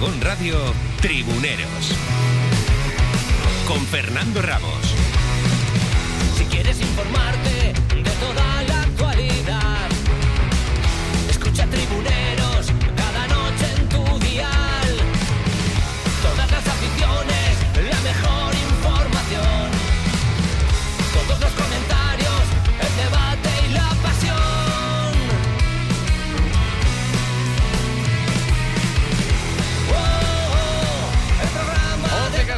Aragón Radio, Tribuneros. Con Fernando Ramos. Si quieres informarte de toda la actualidad, escucha Tribuneros cada noche en tu dial. Todas las aficiones, la mejor información, todos los comentarios, el debate y la pasión.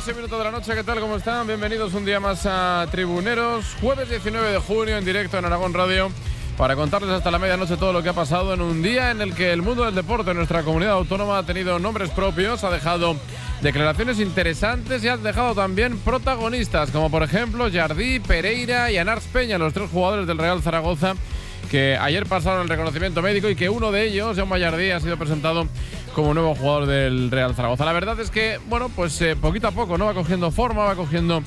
11 minutos de la noche, ¿qué tal? ¿Cómo están? Bienvenidos un día más a Tribuneros. Jueves 19 de junio en directo en Aragón Radio, para contarles hasta la medianoche todo lo que ha pasado en un día en el que el mundo del deporte en nuestra comunidad autónoma ha tenido nombres propios, ha dejado declaraciones interesantes y ha dejado también protagonistas, como por ejemplo Jardí, Pereira y Anars Peña, los tres jugadores del Real Zaragoza que ayer pasaron el reconocimiento médico y que uno de ellos, Jaume Jardí, ha sido presentado como nuevo jugador del Real Zaragoza. La verdad es que, bueno, pues poquito a poco, ¿no? Va cogiendo forma, va cogiendo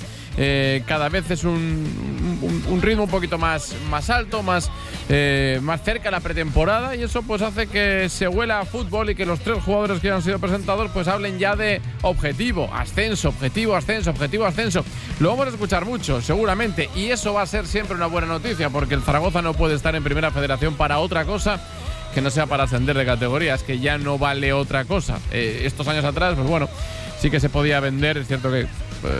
cada vez es un ritmo un poquito más alto, más cerca de la pretemporada, y eso pues hace que se huela a fútbol y que los tres jugadores que han sido presentados pues hablen ya de objetivo, ascenso, objetivo, ascenso, objetivo, ascenso. Lo vamos a escuchar mucho, seguramente, y eso va a ser siempre una buena noticia, porque el Zaragoza no puede estar en Primera Federación para otra cosa que no sea para ascender de categorías, que ya no vale otra cosa. Estos años atrás, pues bueno, sí que se podía vender, es cierto que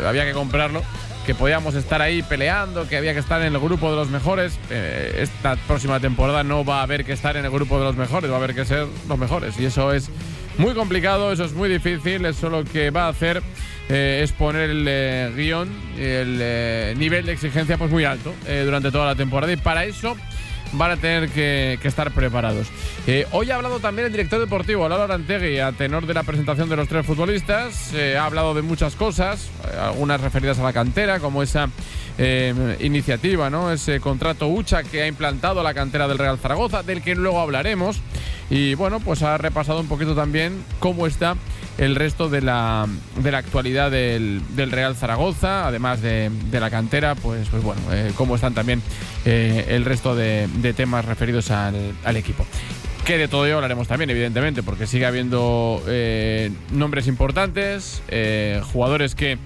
había que comprarlo, que podíamos estar ahí peleando, que había que estar en el grupo de los mejores. Esta próxima temporada no va a haber que estar en el grupo de los mejores, va a haber que ser los mejores, y eso es muy complicado, eso es muy difícil. Eso lo que va a hacer es poner el guión, el nivel de exigencia pues muy alto durante toda la temporada, y para eso van a tener que estar preparados. Hoy ha hablado también el director deportivo, Lalo Arantegui, a tenor de la presentación de los tres futbolistas. Ha hablado de muchas cosas, algunas referidas a la cantera, como esa iniciativa, ¿no? Ese contrato Ucha que ha implantado la cantera del Real Zaragoza, del que luego hablaremos. Y bueno, pues ha repasado un poquito también cómo está el resto de la actualidad del Real Zaragoza, además de la cantera, pues bueno, cómo están también el resto de temas referidos al equipo. Que de todo ello hablaremos también, evidentemente, porque sigue habiendo nombres importantes, jugadores que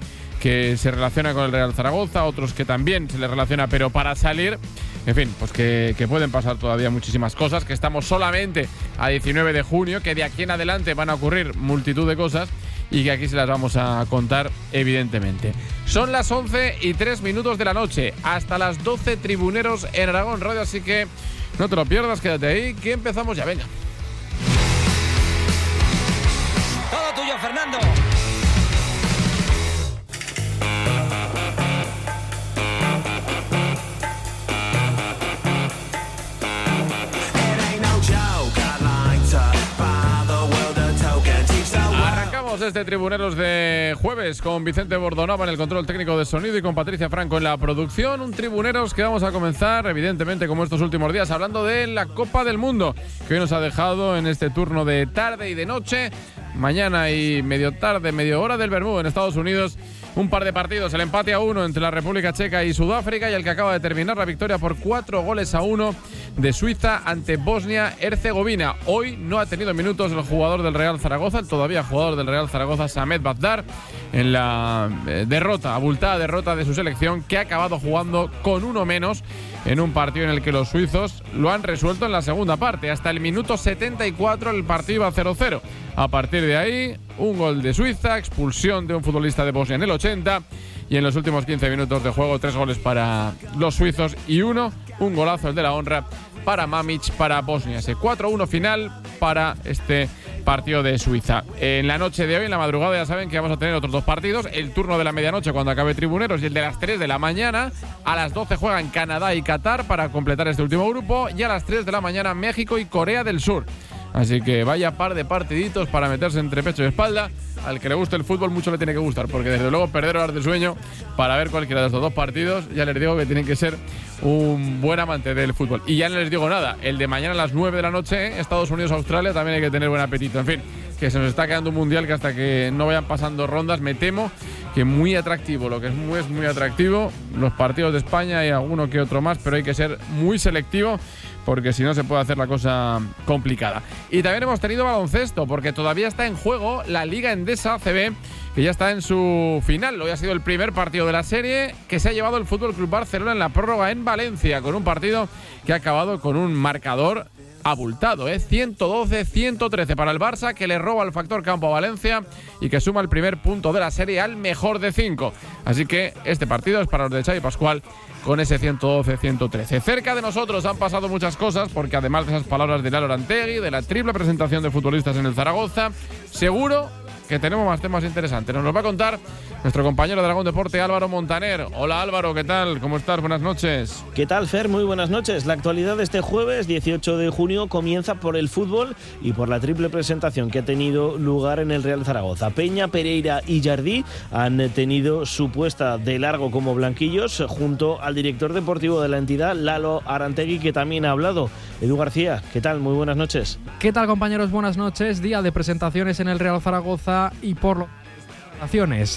se relacionan con el Real Zaragoza, otros que también se les relaciona, pero para salir. En fin, pues que pueden pasar todavía muchísimas cosas, que estamos solamente a 19 de junio, que de aquí en adelante van a ocurrir multitud de cosas y que aquí se las vamos a contar, evidentemente. Son las 11:03 de la noche, hasta las 12 Tribuneros en Aragón Radio, así que no te lo pierdas, quédate ahí, que empezamos ya, venga. Todo tuyo, Fernando. Este Tribuneros de jueves con Vicente Bordonaba en el control técnico de sonido y con Patricia Franco en la producción. Un Tribuneros que vamos a comenzar, evidentemente, como estos últimos días, hablando de la Copa del Mundo, que hoy nos ha dejado en este turno de tarde y de noche, mañana y medio tarde, medio hora del Bermú en Estados Unidos. Un par de partidos, el empate a 1 entre la República Checa y Sudáfrica, y el que acaba de terminar la victoria por 4-1 de Suiza ante Bosnia-Herzegovina. Hoy no ha tenido minutos el jugador del Real Zaragoza, el todavía jugador del Real Zaragoza, Samet Bazdar, en la abultada derrota de su selección, que ha acabado jugando con uno menos en un partido en el que los suizos lo han resuelto en la segunda parte. Hasta el minuto 74 el partido iba 0-0. A partir de ahí, un gol de Suiza, expulsión de un futbolista de Bosnia en el 80, y en los últimos 15 minutos de juego 3 goles para los suizos y un golazo, el de la honra, para Mamic, para Bosnia. Ese 4-1 final para este partido de Suiza. En la noche de hoy, en la madrugada, ya saben que vamos a tener otros dos partidos. El turno de la medianoche cuando acabe Tribuneros y el de las 3 de la mañana. A las 12 juegan Canadá y Qatar para completar este último grupo, y a las 3 de la mañana México y Corea del Sur. Así que vaya par de partiditos para meterse entre pecho y espalda. Al que le guste el fútbol mucho le tiene que gustar, porque desde luego perder horas de sueño para ver cualquiera de estos dos partidos, ya les digo que tienen que ser un buen amante del fútbol. Y ya no les digo nada, el de mañana a las 9 de la noche, Estados Unidos-Australia, también hay que tener buen apetito. En fin, que se nos está quedando un mundial que hasta que no vayan pasando rondas, me temo que muy atractivo, lo que es muy atractivo, los partidos de España y alguno que otro más, pero hay que ser muy selectivo porque si no se puede hacer la cosa complicada. Y también hemos tenido baloncesto, porque todavía está en juego la Liga Endesa ACB, que ya está en su final. Hoy ha sido el primer partido de la serie que se ha llevado el FC Barcelona en la prórroga en Valencia, con un partido que ha acabado con un marcador abultado, 112-113 para el Barça, que le roba el factor campo a Valencia y que suma el primer punto de la serie al mejor de 5. Así que este partido es para los de Xavi Pascual con ese 112-113. Cerca de nosotros han pasado muchas cosas, porque además de esas palabras de Lalo Arantegui, de la triple presentación de futbolistas en el Zaragoza, seguro que tenemos más temas interesantes. Nos los va a contar nuestro compañero de Aragón Deporte, Álvaro Montaner. Hola Álvaro, ¿qué tal? ¿Cómo estás? Buenas noches. ¿Qué tal, Fer? Muy buenas noches. La actualidad de este jueves 18 de junio comienza por el fútbol y por la triple presentación que ha tenido lugar en el Real Zaragoza. Peña, Pereira y Jardí han tenido su puesta de largo como blanquillos junto al director deportivo de la entidad, Lalo Arantegui, que también ha hablado. Edu García, ¿qué tal? Muy buenas noches. ¿Qué tal, compañeros? Buenas noches. Día de presentaciones en el Real Zaragoza y por lo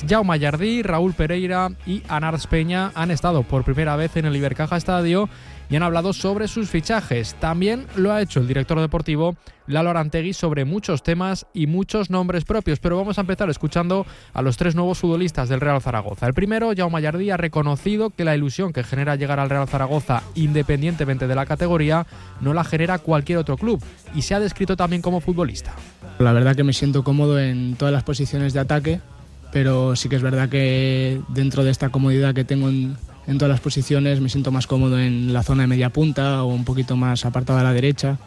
Jaume Jardí, Raúl Pereira y Anars Peña han estado por primera vez en el Ibercaja Estadio y han hablado sobre sus fichajes. También lo ha hecho el director deportivo Lalo Arantegui sobre muchos temas y muchos nombres propios, pero vamos a empezar escuchando a los tres nuevos futbolistas del Real Zaragoza. El primero, Jaume Jardí, ha reconocido que la ilusión que genera llegar al Real Zaragoza, independientemente de la categoría, no la genera cualquier otro club, y se ha descrito también como futbolista. La verdad que me siento cómodo en todas las posiciones de ataque, pero sí que es verdad que dentro de esta comodidad que tengo en todas las posiciones me siento más cómodo en la zona de media punta o un poquito más apartado a la derecha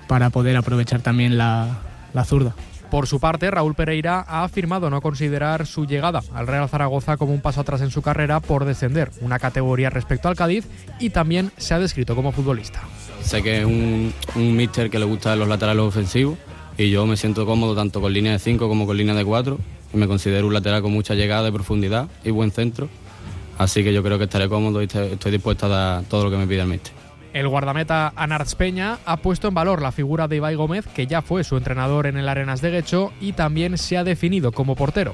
para poder aprovechar también la zurda. Por su parte, Raúl Pereira ha afirmado no considerar su llegada al Real Zaragoza como un paso atrás en su carrera por descender una categoría respecto al Cádiz, y también se ha descrito como futbolista. Sé que es un míster que le gustan los laterales ofensivos y yo me siento cómodo tanto con línea de 5 como con línea de 4. Me considero un lateral con mucha llegada de profundidad y buen centro, así que yo creo que estaré cómodo y estoy dispuesto a dar todo lo que me pida el míster. El guardameta Anars Peña ha puesto en valor la figura de Ibai Gómez, que ya fue su entrenador en el Arenas de Guecho, y también se ha definido como portero.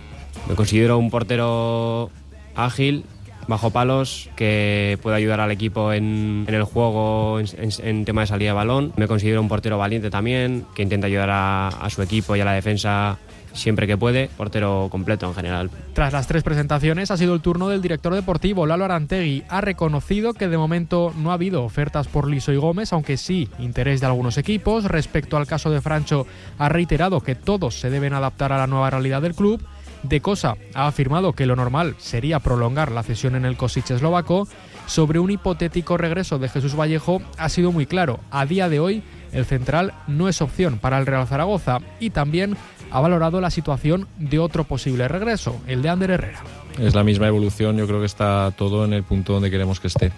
Me considero un portero ágil, bajo palos, que puede ayudar al equipo en el juego, en tema de salida de balón. Me considero un portero valiente también, que intenta ayudar a su equipo y a la defensa siempre que puede, portero completo en general. Tras las tres presentaciones ha sido el turno del director deportivo, Lalo Arantegui. Ha reconocido que de momento no ha habido ofertas por Liso y Gómez, aunque sí interés de algunos equipos. Respecto al caso de Francho, ha reiterado que todos se deben adaptar a la nueva realidad del club. De Cosa ha afirmado que lo normal sería prolongar la cesión en el Kosice eslovaco. Sobre un hipotético regreso de Jesús Vallejo ha sido muy claro: a día de hoy el central no es opción para el Real Zaragoza, y también ha valorado la situación de otro posible regreso, el de Ander Herrera. Es la misma evolución, yo creo que está todo en el punto donde queremos que esté.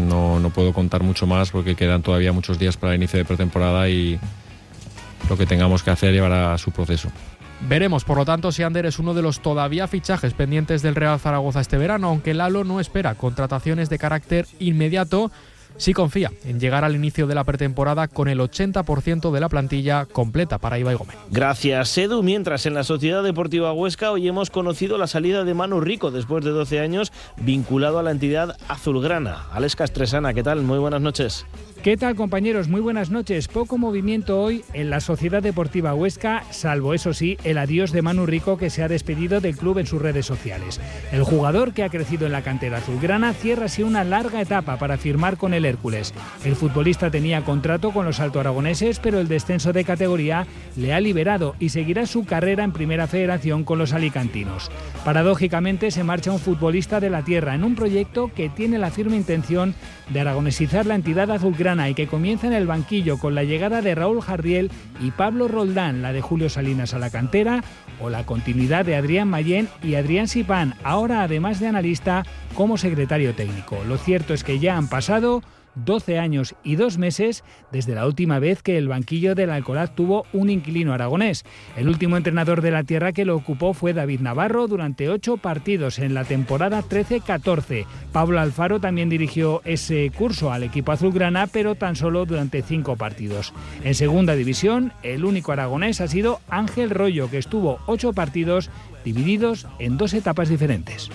No puedo contar mucho más porque quedan todavía muchos días para el inicio de pretemporada y lo que tengamos que hacer llevará a su proceso. Veremos, por lo tanto, si Ander es uno de los todavía fichajes pendientes del Real Zaragoza este verano, aunque Lalo no espera contrataciones de carácter inmediato. Sí confía en llegar al inicio de la pretemporada con el 80% de la plantilla completa para Ibai Gómez. Gracias, Edu. Mientras, en la Sociedad Deportiva Huesca hoy hemos conocido la salida de Manu Rico después de 12 años vinculado a la entidad azulgrana. Alex Castresana, ¿qué tal? Muy buenas noches. ¿Qué tal, compañeros? Muy buenas noches. Poco movimiento hoy en la Sociedad Deportiva Huesca, salvo, eso sí, el adiós de Manu Rico, que se ha despedido del club en sus redes sociales. El jugador, que ha crecido en la cantera azulgrana, cierra así una larga etapa para firmar con el Hércules. El futbolista tenía contrato con los altoaragoneses, pero el descenso de categoría le ha liberado y seguirá su carrera en Primera Federación con los alicantinos. Paradójicamente, se marcha un futbolista de la tierra en un proyecto que tiene la firme intención de aragonesizar la entidad azulgrana y que comienza en el banquillo con la llegada de Raúl Jardiel y Pablo Roldán, la de Julio Salinas a la cantera, o la continuidad de Adrián Mayén y Adrián Sipán, ahora además de analista, como secretario técnico. Lo cierto es que ya han pasado 12 años y 2 meses desde la última vez que el banquillo del Alcoraz tuvo un inquilino aragonés. El último entrenador de la tierra que lo ocupó fue David Navarro durante 8 partidos en la temporada 13-14. Pablo Alfaro también dirigió ese curso al equipo azulgrana, pero tan solo durante 5 partidos. En segunda división, el único aragonés ha sido Ángel Rollo, que estuvo 8 partidos divididos en 2 etapas diferentes.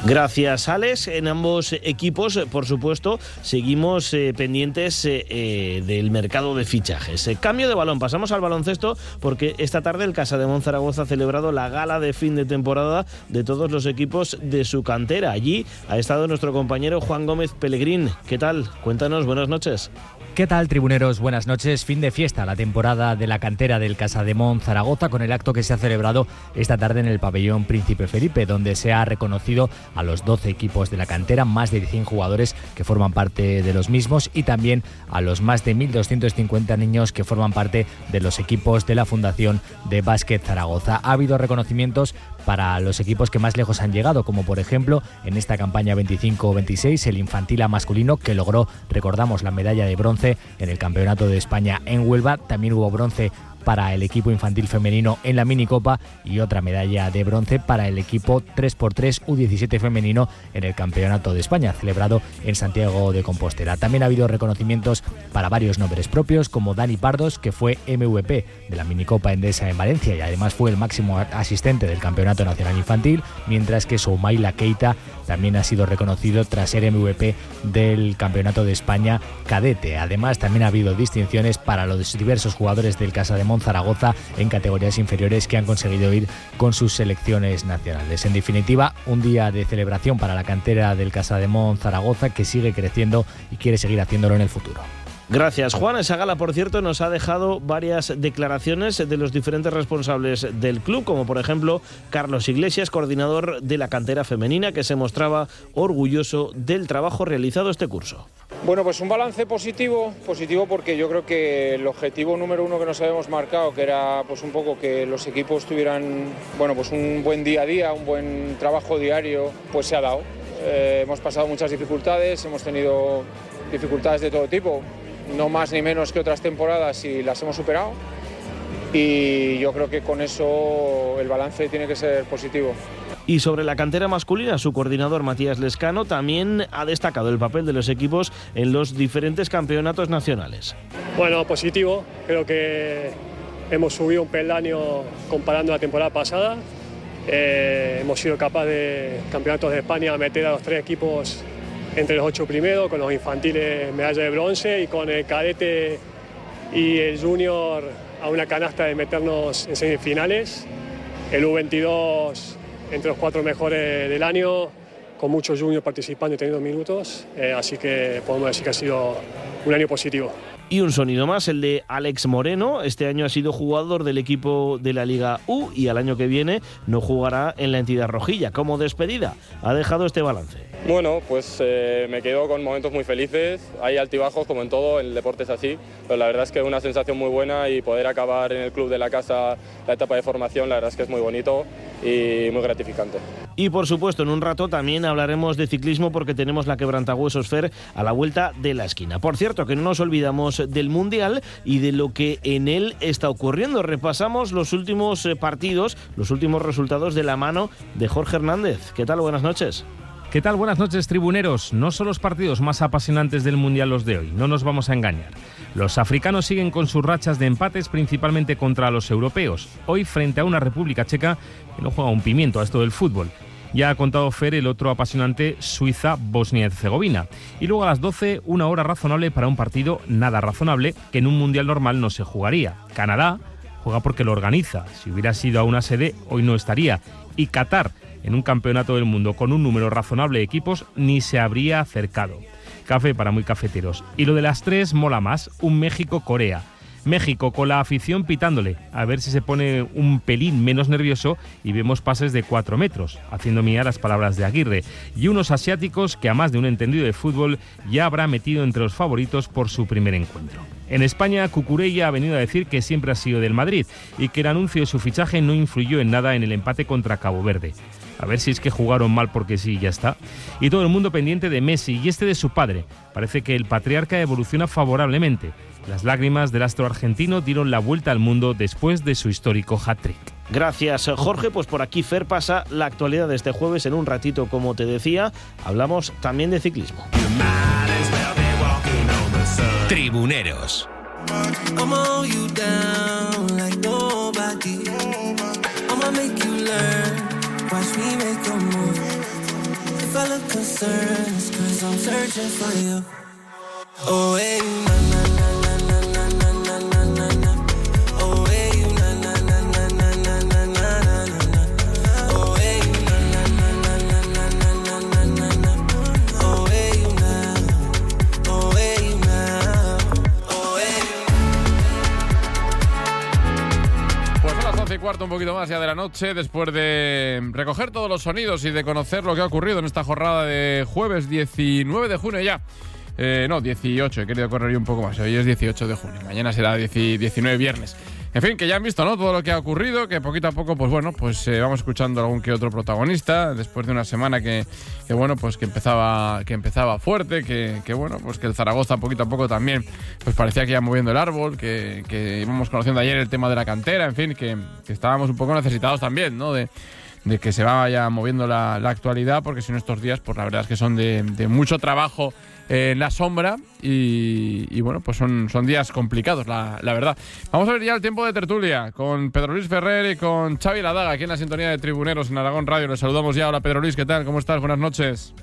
Gracias, Alex. En ambos equipos, por supuesto, seguimos pendientes del mercado de fichajes. Cambio de balón, pasamos al baloncesto porque esta tarde el Casademont Zaragoza ha celebrado la gala de fin de temporada de todos los equipos de su cantera. Allí ha estado nuestro compañero Juan Gómez Pellegrín. ¿Qué tal? Cuéntanos, buenas noches. ¿Qué tal, tribuneros? Buenas noches. Fin de fiesta, la temporada de la cantera del Casademont Zaragoza, con el acto que se ha celebrado esta tarde en el pabellón Príncipe Felipe, donde se ha reconocido a los 12 equipos de la cantera, más de 100 jugadores que forman parte de los mismos y también a los más de 1.250 niños que forman parte de los equipos de la Fundación de Básquet Zaragoza. Ha habido reconocimientos para los equipos que más lejos han llegado, como por ejemplo en esta campaña 25-26 el infantil A masculino, que logró, recordamos, la medalla de bronce en el Campeonato de España en Huelva. También hubo bronce para el equipo infantil femenino en la minicopa y otra medalla de bronce para el equipo 3x3 U17 femenino en el Campeonato de España, celebrado en Santiago de Compostela. También ha habido reconocimientos para varios nombres propios, como Dani Pardos, que fue MVP de la minicopa Endesa en Valencia y además fue el máximo asistente del Campeonato Nacional Infantil, mientras que Soumaila Keita también ha sido reconocido tras ser MVP del Campeonato de España cadete. Además, también ha habido distinciones para los diversos jugadores del Casademont Zaragoza en categorías inferiores que han conseguido ir con sus selecciones nacionales. En definitiva, un día de celebración para la cantera del Casademont Zaragoza, que sigue creciendo y quiere seguir haciéndolo en el futuro. Gracias, Juan. Esa gala, por cierto, nos ha dejado varias declaraciones de los diferentes responsables del club, como por ejemplo Carlos Iglesias, coordinador de la cantera femenina, que se mostraba orgulloso del trabajo realizado este curso. Bueno, pues un balance positivo porque yo creo que el objetivo número uno que nos habíamos marcado, que era pues un poco que los equipos tuvieran pues un buen día a día, un buen trabajo diario, pues se ha dado. Hemos pasado muchas dificultades, hemos tenido dificultades de todo tipo, no más ni menos que otras temporadas, y las hemos superado, y yo creo que con eso el balance tiene que ser positivo. Y sobre la cantera masculina, su coordinador Matías Lescano también ha destacado el papel de los equipos en los diferentes campeonatos nacionales. Bueno, positivo, creo que hemos subido un peldaño comparando la temporada pasada. Hemos sido capaces de campeonatos de España meter a los 3 equipos entre los 8 primeros, con los infantiles medalla de bronce y con el cadete y el junior a una canasta de meternos en semifinales. El U22 entre los 4 mejores del año, con muchos juniors participando y teniendo minutos, así que podemos decir que ha sido un año positivo. Y un sonido más, el de Alex Moreno. Este año ha sido jugador del equipo de la Liga U y al año que viene no jugará en la entidad rojilla. Como despedida, ha dejado este balance. Bueno, pues me quedo con momentos muy felices. Hay altibajos, como en todo, el deporte es así, pero la verdad es que es una sensación muy buena, y poder acabar en el club de la casa la etapa de formación, la verdad es que es muy bonito y muy gratificante. Y por supuesto, en un rato también hablaremos de ciclismo, porque tenemos la Quebrantahuesos Fair a la vuelta de la esquina. Por cierto, que no nos olvidamos del Mundial y de lo que en él está ocurriendo. Repasamos los últimos partidos, los últimos resultados de la mano de Jorge Hernández. ¿Qué tal? Buenas noches. ¿Qué tal? Buenas noches, tribuneros. No son los partidos más apasionantes del Mundial los de hoy, no nos vamos a engañar. Los africanos siguen con sus rachas de empates, principalmente contra los europeos. Hoy frente a una República Checa que no juega un pimiento a esto del fútbol. Ya ha contado Fer el otro apasionante, Suiza-Bosnia-Herzegovina. Y luego a las 12, una hora razonable para un partido nada razonable que en un Mundial normal no se jugaría. Canadá juega porque lo organiza. Si hubiera sido a una sede, hoy no estaría. Y Qatar, en un campeonato del mundo con un número razonable de equipos, ni se habría acercado. Café para muy cafeteros. Y lo de las 3 mola más, un México-Corea. México con la afición pitándole, a ver si se pone un pelín menos nervioso y vemos pases de 4 metros, haciendo mía las palabras de Aguirre, y unos asiáticos que a más de un entendido de fútbol ya habrá metido entre los favoritos por su primer encuentro. En España, Cucurella ha venido a decir que siempre ha sido del Madrid y que el anuncio de su fichaje no influyó en nada en el empate contra Cabo Verde. A ver si es que jugaron mal porque sí, ya está. Y todo el mundo pendiente de Messi y de su padre. Parece que el patriarca evoluciona favorablemente. Las lágrimas del astro argentino dieron la vuelta al mundo después de su histórico hat-trick. Gracias, Jorge. Pues por aquí Fer pasa la actualidad de este jueves. En un ratito, como te decía, hablamos también de ciclismo. Tribuneros. if I look concerned, it's 'cause I'm searching for you. Oh, hey, na na na na na na na na na na. Oh, hey, na na na na na na na na na. Oh, hey, na na na na na na na na na na. Oh, hey, na. Oh, hey, na. Oh, hey. Pues son las 11:15, un poquito más ya de la noche, después de recoger todos los sonidos y de conocer lo que ha ocurrido en esta jornada de jueves 19 de junio ya. No, 18, he querido correr un poco más. Hoy es 18 de junio, mañana será 19 viernes. En fin, que ya han visto, ¿no?, todo lo que ha ocurrido, que poquito a poco, pues bueno, pues vamos escuchando algún que otro protagonista, después de una semana que bueno, pues que empezaba fuerte, que bueno, pues que el Zaragoza poquito a poco también, pues parecía que iba moviendo el árbol, que íbamos conociendo ayer el tema de la cantera, en fin, que estábamos un poco necesitados también, ¿no?, de que se vaya moviendo la actualidad, porque si no estos días, pues la verdad es que son de mucho trabajo en la sombra y bueno, pues son días complicados, la verdad. Vamos a ver ya el tiempo de tertulia con Pedro Luis Ferrer y con Xavi Ladaga, aquí en la sintonía de Tribuneros en Aragón Radio. Les saludamos ya. Hola, Pedro Luis, ¿qué tal? ¿Cómo estás? Buenas noches.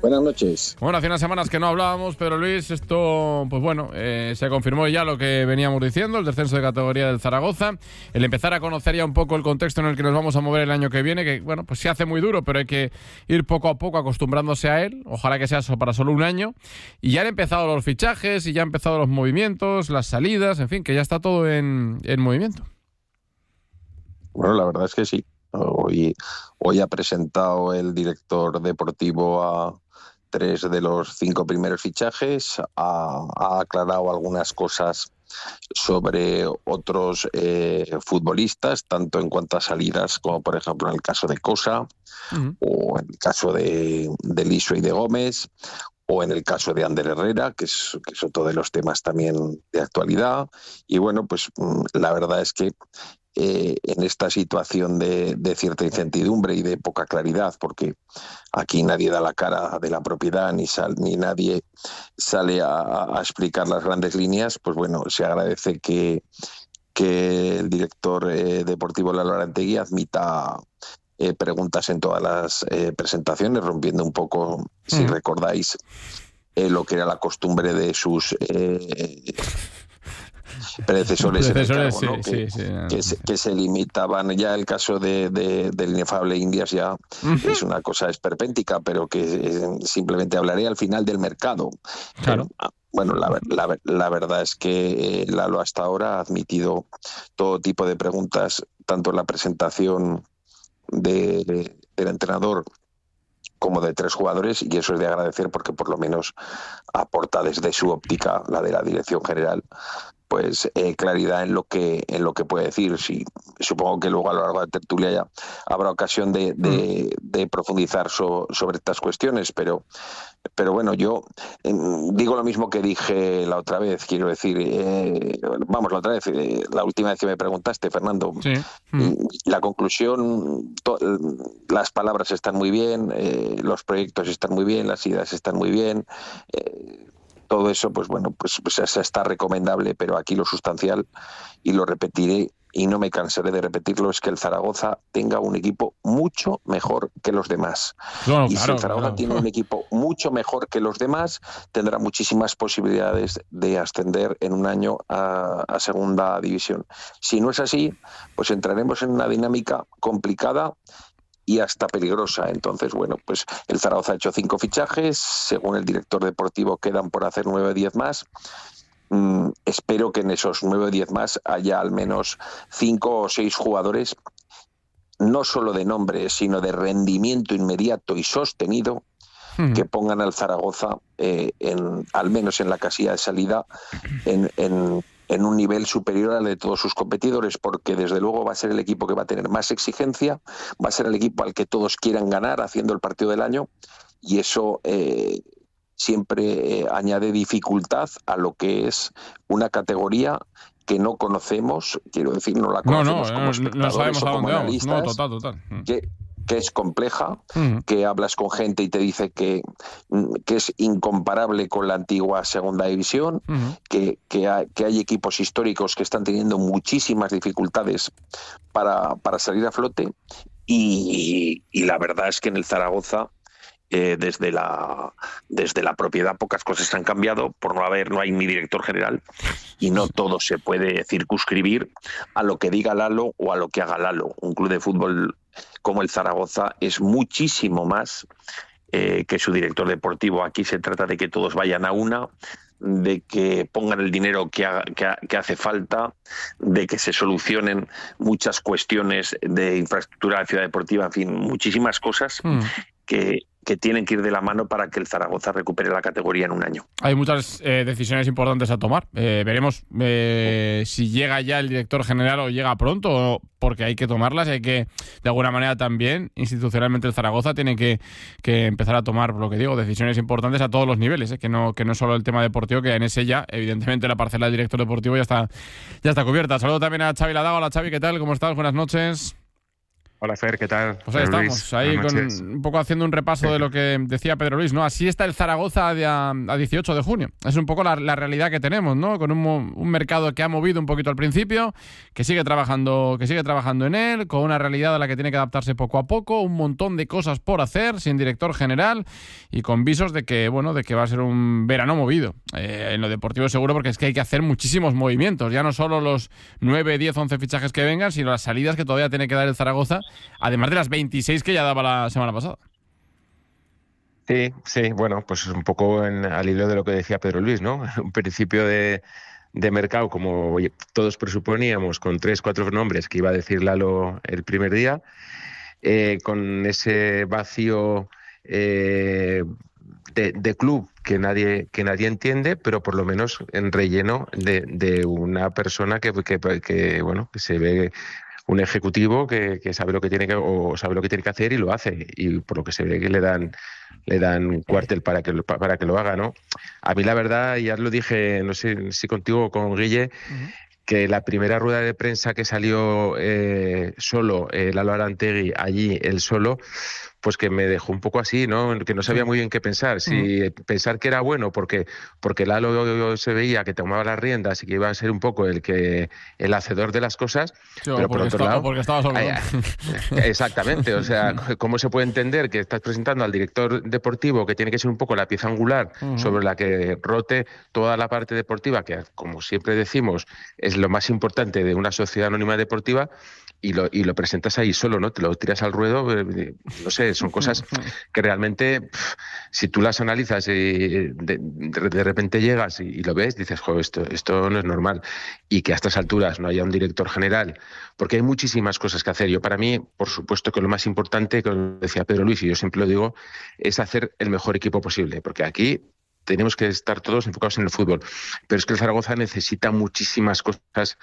Buenas noches. Bueno, hace unas semanas que no hablábamos, Pedro Luis, esto, pues bueno, se confirmó ya lo que veníamos diciendo, el descenso de categoría del Zaragoza, el empezar a conocer ya un poco el contexto en el que nos vamos a mover el año que viene, que bueno, pues se hace muy duro, pero hay que ir poco a poco acostumbrándose a él, ojalá que sea para solo un año, y ya han empezado los fichajes, y ya han empezado los movimientos, las salidas, en fin, que ya está todo en movimiento. Bueno, la verdad es que sí. Hoy ha presentado el director deportivo a 3 de los 5 primeros fichajes, ha aclarado algunas cosas sobre otros futbolistas, tanto en cuanto a salidas como por ejemplo en el caso de Cosa, o en el caso de Liso y de Gómez, o en el caso de Ander Herrera, que es otro de los temas también de actualidad. Y bueno, pues la verdad es que en esta situación de cierta incertidumbre y de poca claridad, porque aquí nadie da la cara de la propiedad ni nadie sale a explicar las grandes líneas, pues bueno, se agradece que el director deportivo Lalo Arantegui admita preguntas en todas las presentaciones, rompiendo un poco, si recordáis, lo que era la costumbre de sus predecesores en el cargo, ¿no? Que se limitaban. Ya el caso del inefable Indias ya es una cosa esperpéntica, pero que simplemente hablaré al final del mercado. Claro. Bueno, la verdad es que Lalo hasta ahora ha admitido todo tipo de preguntas, tanto en la presentación del entrenador como de 3 jugadores, y eso es de agradecer porque por lo menos aporta desde su óptica, la de la dirección general, pues claridad en lo que puede decir. Sí, supongo que luego a lo largo de la tertulia ya habrá ocasión de profundizar sobre estas cuestiones, pero bueno, yo digo lo mismo que dije la otra vez, quiero decir, la última vez que me preguntaste, Fernando, sí. La conclusión, las palabras están muy bien, los proyectos están muy bien, las ideas están muy bien, todo eso, pues bueno, pues está recomendable, pero aquí lo sustancial, y lo repetiré y no me cansaré de repetirlo, es que el Zaragoza tenga un equipo mucho mejor que los demás. No, y si el Zaragoza tiene un equipo mucho mejor que los demás, tendrá muchísimas posibilidades de ascender en un año a segunda división. Si no es así, pues entraremos en una dinámica complicada y hasta peligrosa. Entonces, bueno, pues el Zaragoza ha hecho 5 fichajes, según el director deportivo quedan por hacer 9 o 10 más. Espero que en esos 9 o 10 más haya al menos 5 o 6 jugadores, no solo de nombre, sino de rendimiento inmediato y sostenido, que pongan al Zaragoza, al menos en la casilla de salida, en un nivel superior al de todos sus competidores, porque desde luego va a ser el equipo que va a tener más exigencia, va a ser el equipo al que todos quieran ganar haciendo el partido del año, y eso siempre añade dificultad a lo que es una categoría que no conocemos, quiero decir, no la conocemos como espectadores o como analistas, total. Que es compleja, que hablas con gente y te dice que es incomparable con la antigua segunda división, que hay equipos históricos que están teniendo muchísimas dificultades para salir a flote, y la verdad es que en el Zaragoza desde la propiedad pocas cosas han cambiado, no hay ni director general y no todo se puede circunscribir a lo que diga Lalo o a lo que haga Lalo. Un club de fútbol como el Zaragoza es muchísimo más que su director deportivo. Aquí se trata de que todos vayan a una, de que pongan el dinero que hace falta, de que se solucionen muchas cuestiones de infraestructura de la ciudad deportiva, en fin, muchísimas cosas que tienen que ir de la mano para que el Zaragoza recupere la categoría en un año. Hay muchas decisiones importantes a tomar. Veremos si llega ya el director general o llega pronto, porque hay que tomarlas. Hay que, de alguna manera también, institucionalmente el Zaragoza tiene que empezar a tomar, por lo que digo, decisiones importantes a todos los niveles, que no solo el tema deportivo, que en ese ya, evidentemente, la parcela del director deportivo ya está cubierta. Saludo también a Xavi Ladago. Hola, Xavi, ¿qué tal? ¿Cómo estás? Buenas noches. Hola, Fer, ¿qué tal? Pues ahí estamos, Luis, ahí un poco haciendo un repaso de lo que decía Pedro Luis, ¿no? Así está el Zaragoza a 18 de junio. Es un poco la realidad que tenemos, ¿no? Con un mercado que ha movido un poquito al principio, que sigue trabajando en él, con una realidad a la que tiene que adaptarse poco a poco, un montón de cosas por hacer, sin director general y con visos de que va a ser un verano movido. En lo deportivo seguro, porque es que hay que hacer muchísimos movimientos, ya no solo los 9, 10, 11 fichajes que vengan, sino las salidas que todavía tiene que dar el Zaragoza, además de las 26 que ya daba la semana pasada. Sí, bueno, pues un poco al hilo de lo que decía Pedro Luis, ¿no? Un principio de mercado, como todos presuponíamos, con 3, 4 nombres que iba a decir Lalo el primer día, con ese vacío de club que nadie entiende, pero por lo menos en relleno de una persona que se ve un ejecutivo que sabe lo que tiene que hacer y lo hace, y por lo que se ve que le dan cuartel para que lo haga, ¿no? A mí la verdad, ya lo dije, no sé si contigo o con Guille, que la primera rueda de prensa que salió solo Lalo Arantegui allí, él solo, pues que me dejó un poco así, ¿no? Que no sabía muy bien qué pensar. Si pensar que era bueno porque Lalo se veía que tomaba las riendas y que iba a ser un poco el hacedor de las cosas, sí, pero por otro lado... porque estaba solo. Exactamente, o sea, ¿cómo se puede entender que estás presentando al director deportivo, que tiene que ser un poco la pieza angular sobre la que rote toda la parte deportiva, que como siempre decimos es lo más importante de una sociedad anónima deportiva, y lo presentas ahí solo, ¿no? Te lo tiras al ruedo, no sé, son cosas que realmente, si tú las analizas y de repente llegas y lo ves, dices, jo, esto no es normal. Y que a estas alturas no haya un director general, porque hay muchísimas cosas que hacer. Yo, para mí, por supuesto que lo más importante, como decía Pedro Luis, y yo siempre lo digo, es hacer el mejor equipo posible, porque aquí tenemos que estar todos enfocados en el fútbol. Pero es que el Zaragoza necesita muchísimas cosas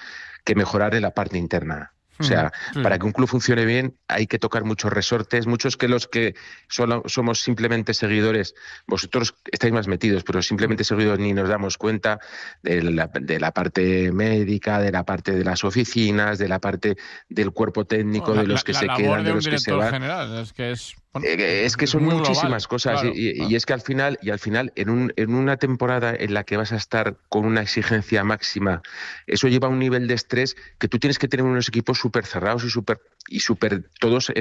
que mejorar en la parte interna. O sea, para que un club funcione bien hay que tocar muchos resortes, muchos que los que solo somos simplemente seguidores, vosotros estáis más metidos, pero simplemente seguidores ni nos damos cuenta de la parte médica, de la parte de las oficinas, de la parte del cuerpo técnico, de los que se quedan, de los que se van. General, es que son muchísimas cosas, claro, y es que al final en una temporada en la que vas a estar con una exigencia máxima, eso lleva a un nivel de estrés que tú tienes que tener unos equipos súper cerrados y súper todos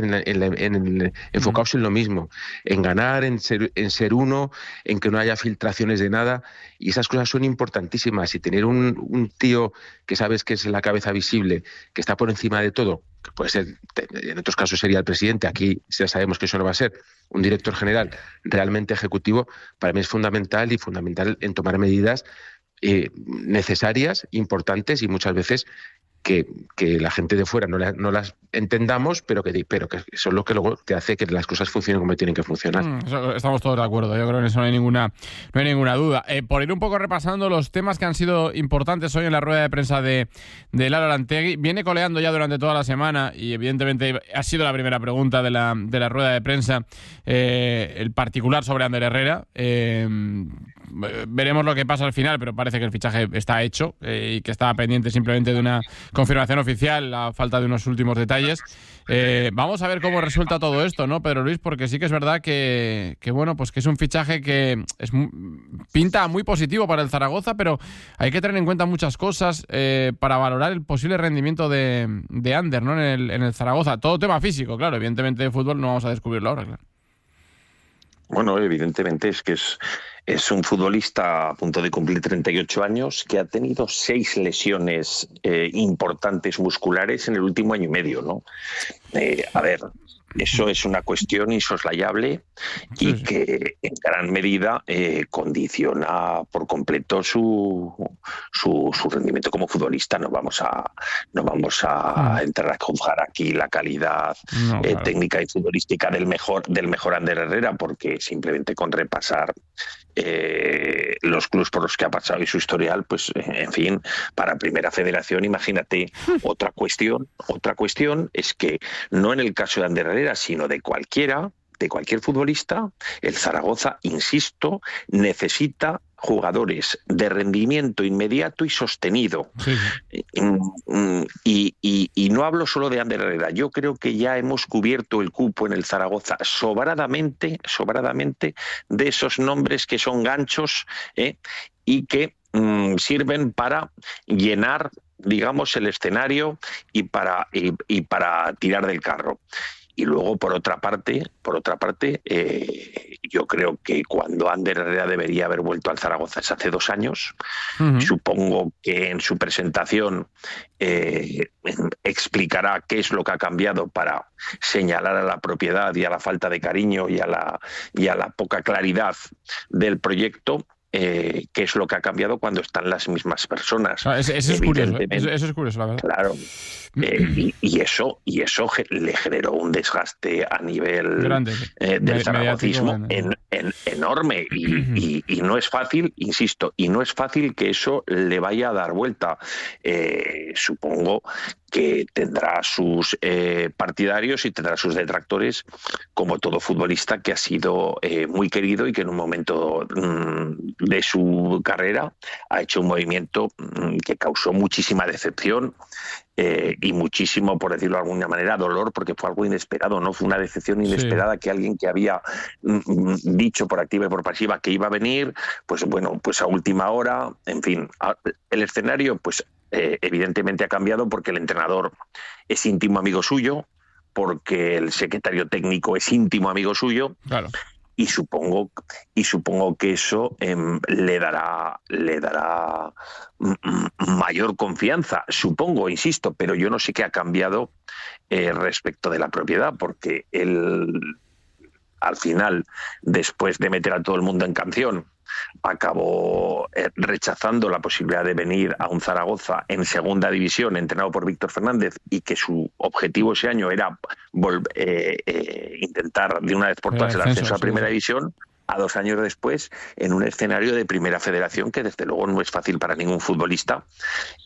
enfocados en lo mismo, en ganar, en ser uno, en que no haya filtraciones de nada, y esas cosas son importantísimas. Y tener un tío que sabes que es la cabeza visible, que está por encima de todo, que puede ser, en otros casos sería el presidente, aquí ya sabemos que eso no va a ser, un director general realmente ejecutivo, para mí es fundamental en tomar medidas necesarias, importantes, y muchas veces que la gente de fuera no las entendamos, pero que eso es lo que luego te hace que las cosas funcionen como tienen que funcionar. Estamos todos de acuerdo, yo creo que en eso no hay ninguna duda. Por ir un poco repasando los temas que han sido importantes hoy en la rueda de prensa de Lalo Arantegui, viene coleando ya durante toda la semana, y evidentemente ha sido la primera pregunta de la rueda de prensa, el particular sobre Ander Herrera. Veremos lo que pasa al final, pero parece que el fichaje está hecho y que estaba pendiente simplemente de una confirmación oficial, a falta de unos últimos detalles. Vamos a ver cómo resulta todo esto, ¿no, Pedro Luis? Porque sí que es verdad que bueno, pues que es un fichaje que pinta muy positivo para el Zaragoza, pero hay que tener en cuenta muchas cosas para valorar el posible rendimiento de Ander, ¿no? en el Zaragoza. Todo tema físico, claro, evidentemente de fútbol no vamos a descubrirlo ahora, claro. Bueno, evidentemente es que es un futbolista a punto de cumplir 38 años que ha tenido 6 lesiones importantes musculares en el último año y medio, ¿no? A ver, eso es una cuestión insoslayable y que en gran medida condiciona por completo su rendimiento como futbolista. No vamos a entrar a juzgar aquí la calidad técnica y futbolística del mejor Ander Herrera, porque simplemente con repasar los clubes por los que ha pasado y su historial, pues en fin, para Primera Federación, imagínate. Otra cuestión es que no en el caso de Ander Herrera, sino de cualquier futbolista, el Zaragoza, insisto, necesita jugadores de rendimiento inmediato y sostenido. Y no hablo solo de Ander Herrera. Yo creo que ya hemos cubierto el cupo en el Zaragoza sobradamente de esos nombres que son ganchos y que sirven para llenar, digamos, el escenario y para tirar del carro. Y luego, por otra parte, yo creo que cuando Ander Herrera debería haber vuelto al Zaragoza es hace 2 años. Supongo que en su presentación explicará qué es lo que ha cambiado para señalar a la propiedad y a la falta de cariño y a la poca claridad del proyecto. Qué es lo que ha cambiado cuando están las mismas personas. Eso es curioso, eso es curioso, la verdad. Claro. Y eso le generó un desgaste a nivel del zaragocismo enorme y no es fácil, insisto, y no es fácil que eso le vaya a dar vuelta. Supongo que tendrá sus partidarios y tendrá sus detractores, como todo futbolista que ha sido muy querido y que en un momento de su carrera ha hecho un movimiento que causó muchísima decepción y muchísimo, por decirlo de alguna manera, dolor, porque fue algo inesperado, ¿no? Fue una decepción inesperada que alguien que había dicho por activa y por pasiva que iba a venir, pues bueno, pues a última hora, en fin, el escenario, pues evidentemente ha cambiado porque el entrenador es íntimo amigo suyo, porque el secretario técnico es íntimo amigo suyo. Claro. Y supongo que eso le dará mayor confianza, supongo, insisto, pero yo no sé qué ha cambiado respecto de la propiedad, porque él, al final, después de meter a todo el mundo en canción, acabó rechazando la posibilidad de venir a un Zaragoza en segunda división entrenado por Víctor Fernández, y que su objetivo ese año era intentar de una vez por todas el ascenso a primera división, a 2 años después en un escenario de Primera Federación que desde luego no es fácil para ningún futbolista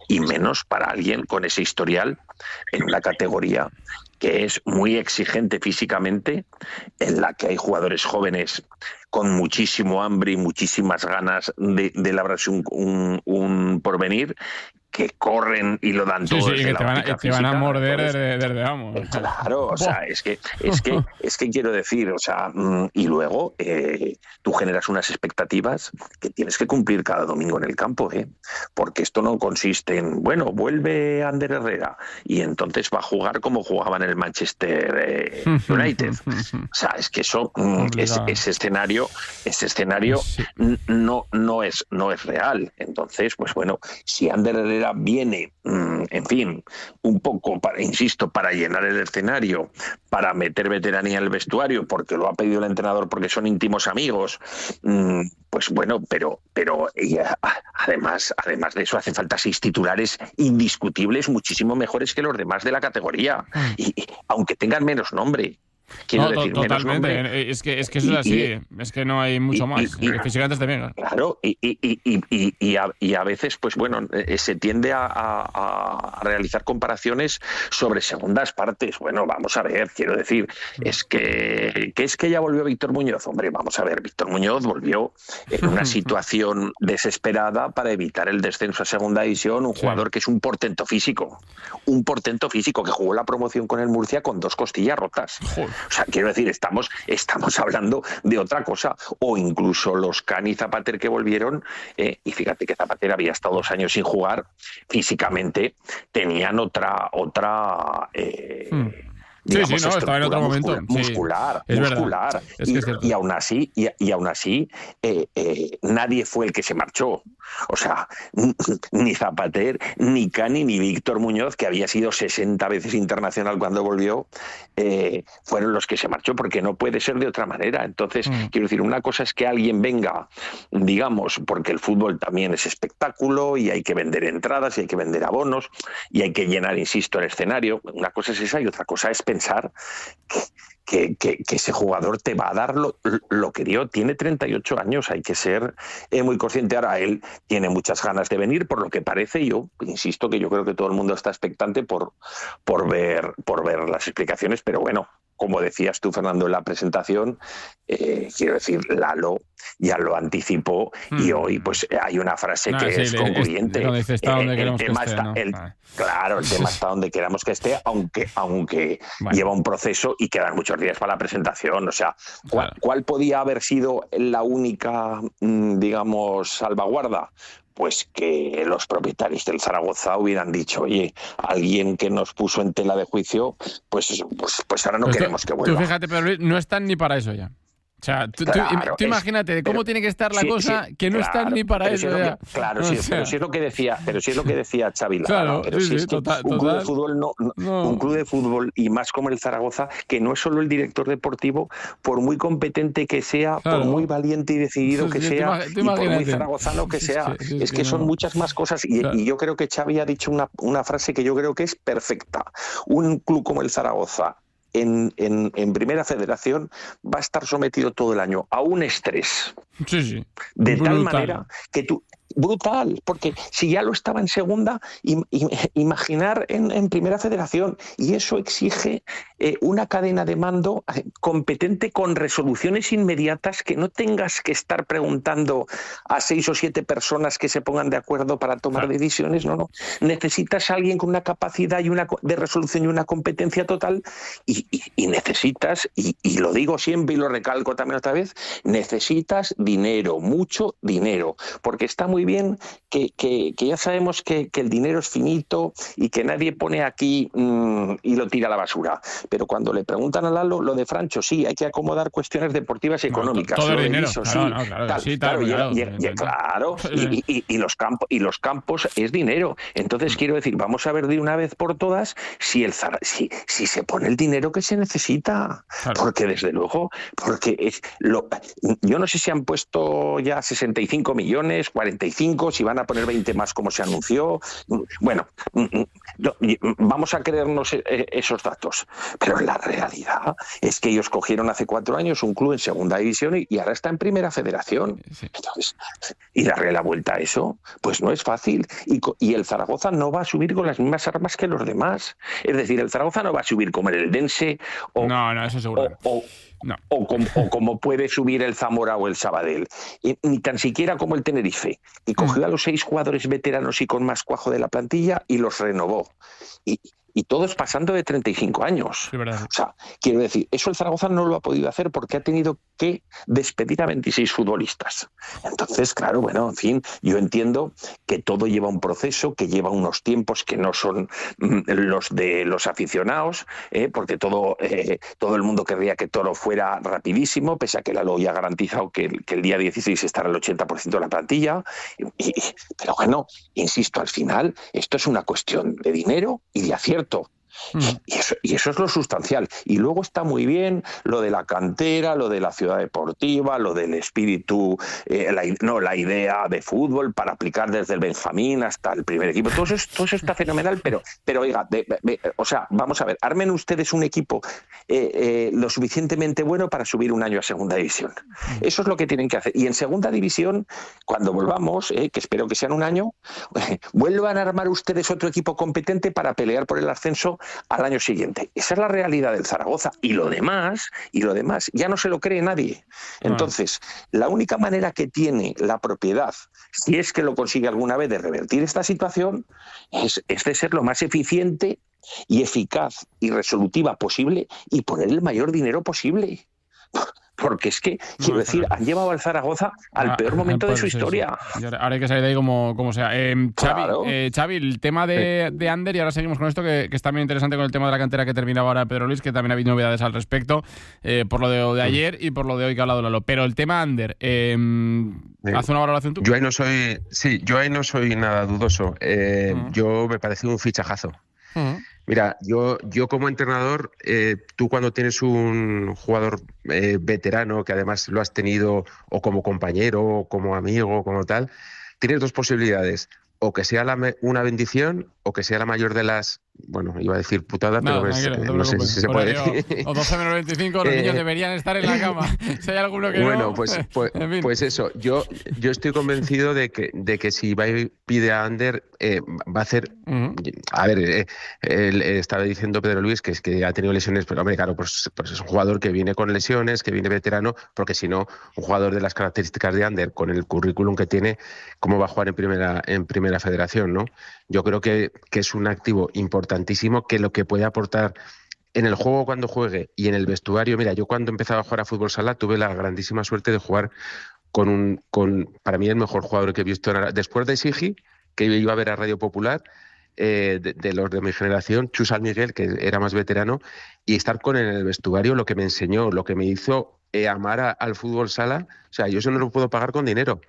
y menos para alguien con ese historial en una categoría que es muy exigente físicamente, en la que hay jugadores jóvenes con muchísimo hambre y muchísimas ganas de labrarse un porvenir, que corren y lo dan todo. Sí, que te van a morder desde vamos. Claro, o sea, es que quiero decir, o sea, y luego tú generas unas expectativas que tienes que cumplir cada domingo en el campo, porque esto no consiste en, bueno, vuelve Ander Herrera y entonces va a jugar como jugaba en el Manchester United. O sea, es que eso, ese escenario no es real. Entonces, pues bueno, si Ander Herrera viene, en fin, un poco, para llenar el escenario, para meter veteranía en el vestuario, porque lo ha pedido el entrenador, porque son íntimos amigos, pues bueno, pero además de eso hace falta 6 titulares indiscutibles, muchísimo mejores que los demás de la categoría, y aunque tengan menos nombre. Quiero decir, totalmente. Es que eso es así. Es que no hay mucho más. Físicamente está bien. Claro, y a veces, pues bueno, se tiende a realizar comparaciones sobre segundas partes. Bueno, vamos a ver, quiero decir, es que ya volvió Víctor Muñoz. Hombre, vamos a ver, Víctor Muñoz volvió en una situación desesperada para evitar el descenso a segunda división, un jugador que es un portento físico que jugó la promoción con el Murcia con 2 costillas rotas. O sea, quiero decir, estamos hablando de otra cosa. O incluso los Can y Zapater que volvieron, y fíjate que Zapater había estado 2 años sin jugar, físicamente tenían otra digamos, estaba en otro momento. muscular. Es que es cierto. Y aún así nadie fue el que se marchó. O sea, ni Zapater, ni Cani, ni Víctor Muñoz, que había sido 60 veces internacional cuando volvió, fueron los que se marchó, porque no puede ser de otra manera. Entonces, quiero decir, una cosa es que alguien venga, digamos, porque el fútbol también es espectáculo y hay que vender entradas y hay que vender abonos y hay que llenar, insisto, el escenario. Una cosa es esa y otra cosa es pensar que ese jugador te va a dar lo que dio. Tiene 38 años, hay que ser muy consciente. Ahora él tiene muchas ganas de venir, por lo que parece. Yo insisto que yo creo que todo el mundo está expectante por ver las explicaciones, pero bueno, como decías tú, Fernando, en la presentación, quiero decir, Lalo ya lo anticipó y hoy pues hay una frase que es concluyente. Claro, el tema está donde queramos que esté, aunque lleva un proceso y quedan muchos días para la presentación. O sea, ¿cuál podía haber sido la única, digamos, salvaguarda? Pues que los propietarios del Zaragoza hubieran dicho, oye, alguien que nos puso en tela de juicio, pues ahora no queremos que vuelva. Tú fíjate, pero Luis, no están ni para eso ya. O sea, tú imagínate cómo tiene que estar la cosa, que no están ni para eso ya. Pero si es lo que decía Xavi Lara. Un club de fútbol, y más como el Zaragoza, que no es solo el director deportivo, por muy competente que sea, por muy valiente y decidido que sea, y por muy zaragozano que sea, es que son muchas más cosas. Y yo creo que Xavi ha dicho una frase que yo creo que es perfecta. Un club como el Zaragoza, en primera federación, va a estar sometido todo el año a un estrés de tal manera que tú... Brutal, porque si ya lo estaba en segunda, imaginar en primera federación, y eso exige una cadena de mando competente con resoluciones inmediatas, que no tengas que estar preguntando a 6 o 7 personas que se pongan de acuerdo para tomar decisiones. No, necesitas a alguien con una capacidad de resolución y una competencia total, y necesitas, y lo digo siempre y lo recalco también otra vez, necesitas dinero, mucho dinero, porque está muy bien que ya sabemos que el dinero es finito y que nadie pone aquí y lo tira a la basura. Pero cuando le preguntan a Lalo lo de Francho, sí, hay que acomodar cuestiones deportivas y económicas. Todo el dinero. Y los campos es dinero. Entonces quiero decir, vamos a ver de una vez por todas si se pone el dinero que se necesita. Porque desde luego, yo no sé si han puesto ya 65 millones, 45, si van a poner 20 más como se anunció. Bueno, vamos a creernos esos datos, pero la realidad es que ellos cogieron hace 4 años un club en segunda división y ahora está en primera federación. Entonces, y darle la vuelta a eso, pues no es fácil. Y el Zaragoza no va a subir con las mismas armas que los demás. Es decir, el Zaragoza no va a subir como el Eldense eso seguro. O como puede subir el Zamora o el Sabadell, ni tan siquiera como el Tenerife, y cogió a los 6 jugadores veteranos y con más cuajo de la plantilla y los renovó. Y todos pasando de 35 años. Sí, verdad. O sea, quiero decir, eso el Zaragoza no lo ha podido hacer porque ha tenido que despedir a 26 futbolistas. Entonces, claro, bueno, en fin, yo entiendo que todo lleva un proceso, que lleva unos tiempos que no son los de los aficionados, porque todo el mundo querría que todo fuera rapidísimo, pese a que Lalo ya ha garantizado que el día 16 estará el 80% de la plantilla. Pero bueno, insisto, al final esto es una cuestión de dinero y de acierto. Y eso es lo sustancial. Y luego está muy bien lo de la cantera, lo de la ciudad deportiva, lo del espíritu, la idea de fútbol para aplicar desde el Benjamín hasta el primer equipo. Todo eso está fenomenal, pero oiga, o sea, vamos a ver, armen ustedes un equipo lo suficientemente bueno para subir un año a segunda división. Eso es lo que tienen que hacer. Y en segunda división, cuando volvamos, que espero que sean un año, vuelvan a armar ustedes otro equipo competente para pelear por el ascenso al año siguiente. Esa es la realidad del Zaragoza. Y lo demás ya no se lo cree nadie. Entonces, la única manera que tiene la propiedad, si es que lo consigue alguna vez, de revertir esta situación, es de ser lo más eficiente y eficaz y resolutiva posible y poner el mayor dinero posible. porque es que, quiero decir, han llevado al Zaragoza al peor momento de su historia. Sí. Ahora hay que salir de ahí como sea. Xavi, el tema de Ander, y ahora seguimos con esto, que está muy interesante con el tema de la cantera que terminaba ahora Pedro Luis, que también ha habido novedades al respecto, por lo de ayer y por lo de hoy que ha hablado Lalo. Pero el tema Ander, ¿hace una valoración tú? Yo ahí no soy nada dudoso. Yo me parece un fichajazo. Mira, yo como entrenador, tú cuando tienes un jugador veterano, que además lo has tenido o como compañero, o como amigo, o como tal, tienes dos posibilidades. O que sea una bendición, o que sea la mayor de las... Bueno, iba a decir putada, pero no sé si se puede decir. O 12 menos 25, los niños deberían estar en la cama. Si hay alguno que bueno, no... pues eso. Yo estoy convencido de que si Ibai pide a Ander, va a hacer... A ver, él estaba diciendo Pedro Luis que es que ha tenido lesiones, pero hombre, claro, pues es un jugador que viene con lesiones, que viene veterano, porque si no, un jugador de las características de Ander, con el currículum que tiene, ¿cómo va a jugar en primera federación, no? Yo creo que es un activo importantísimo, que lo que puede aportar en el juego cuando juegue y en el vestuario. Mira, yo cuando empezaba a jugar a fútbol sala tuve la grandísima suerte de jugar con para mí el mejor jugador que he visto después de Sigi, que iba a ver a Radio Popular, de los de mi generación, Chus San Miguel, que era más veterano, y estar con él en el vestuario, lo que me enseñó, lo que me hizo amar al fútbol sala. O sea, yo eso no lo puedo pagar con dinero.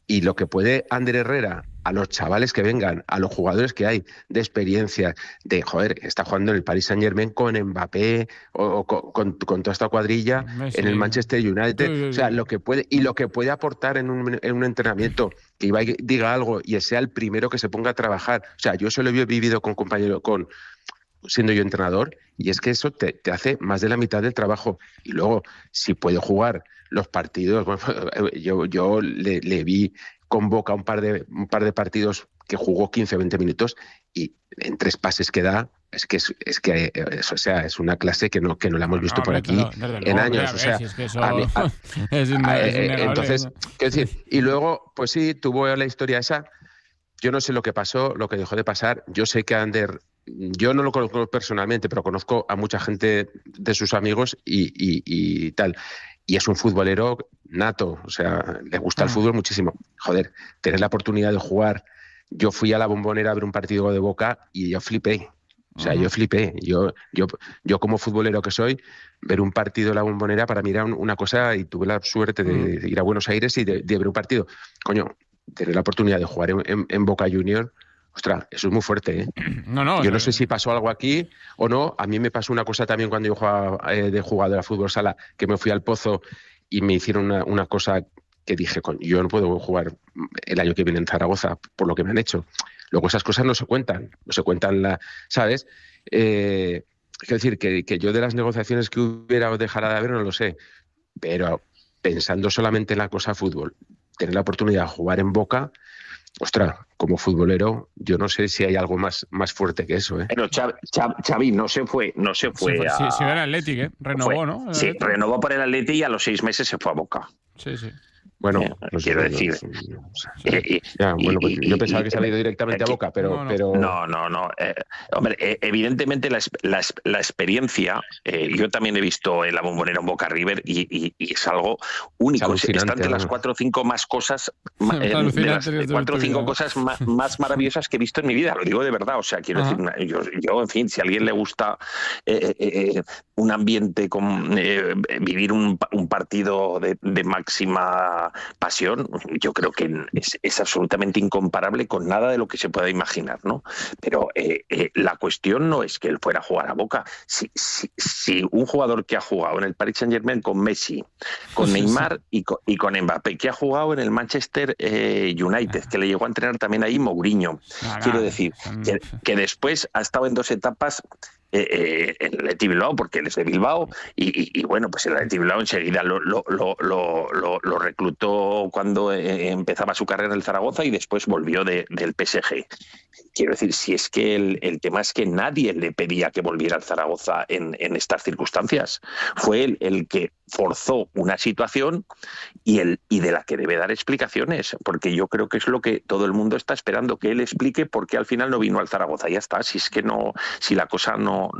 Y lo que puede Ander Herrera a los chavales que vengan, a los jugadores que hay de experiencia, de, joder, está jugando en el Paris Saint-Germain con Mbappé o con toda esta cuadrilla, Messi, en el Manchester United, o sea, lo que puede aportar en un entrenamiento, que Ibai diga algo y sea el primero que se ponga a trabajar. O sea, yo eso lo he vivido con compañeros, siendo yo entrenador, y es que eso te hace más de la mitad del trabajo. Y luego, si puede jugar los partidos, bueno, yo le vi con Boca un par de partidos que jugó 15 o 20 minutos, y en 3 pases que da, es una clase que no la hemos visto por aquí en años. O sea, entonces, quiero decir, y luego, pues sí, tuvo la historia esa. Yo no sé lo que pasó, lo que dejó de pasar. Yo sé que Ander, yo no lo conozco personalmente, pero conozco a mucha gente de sus amigos y tal. Y es un futbolero nato, o sea, le gusta el fútbol muchísimo. Joder, tener la oportunidad de jugar. Yo fui a la Bombonera a ver un partido de Boca y yo flipé. O sea, yo flipé. Yo como futbolero que soy, ver un partido en la Bombonera para mí era una cosa, y tuve la suerte de ir a Buenos Aires y de ver un partido. Coño, tener la oportunidad de jugar en Boca Junior, ostras, eso es muy fuerte, ¿eh? Yo no sé si pasó algo aquí o no. A mí me pasó una cosa también cuando yo jugaba de jugador a fútbol sala, que me fui al Pozo y me hicieron una cosa que dije, yo no puedo jugar el año que viene en Zaragoza por lo que me han hecho. Luego esas cosas no se cuentan, ¿sabes? Es decir, que yo de las negociaciones que hubiera o dejara de haber no lo sé, pero pensando solamente en la cosa fútbol, tener la oportunidad de jugar en Boca, ostras, como futbolero, yo no sé si hay algo más fuerte que eso, ¿eh? Pero Xavi no se fue sí, era el Athletic, renovó, ¿no? Sí, renovó por el Athletic y a los 6 meses se fue a Boca. Sí. Bueno, quiero decir. Yo pensaba que se había ido directamente a Boca, pero. No. Hombre, evidentemente la experiencia, yo también he visto en la Bombonera un Boca River y es algo único. Está entre las 4 o 5 más cosas, de las 4 o 5 cosas más maravillosas que he visto en mi vida. Lo digo de verdad. O sea, quiero decir, yo, en fin, si a alguien le gusta un ambiente, vivir un partido de máxima pasión, yo creo que es absolutamente incomparable con nada de lo que se pueda imaginar, ¿no? Pero la cuestión no es que él fuera a jugar a Boca. Si un jugador que ha jugado en el Paris Saint-Germain con Messi, con Neymar y con Mbappé, que ha jugado en el Manchester United, que le llegó a entrenar también ahí Mourinho, quiero decir que después ha estado en 2 etapas en el Athletic Bilbao, porque él es de Bilbao, y bueno, pues el Athletic Bilbao enseguida lo reclutó cuando empezaba su carrera en el Zaragoza y después volvió del PSG. quiero decir, si es que el tema es que nadie le pedía que volviera al Zaragoza en estas circunstancias. Fue él el que forzó una situación y de la que debe dar explicaciones, porque yo creo que es lo que todo el mundo está esperando, que él explique por qué al final no vino al Zaragoza. Ya está, si es que no, si la cosa no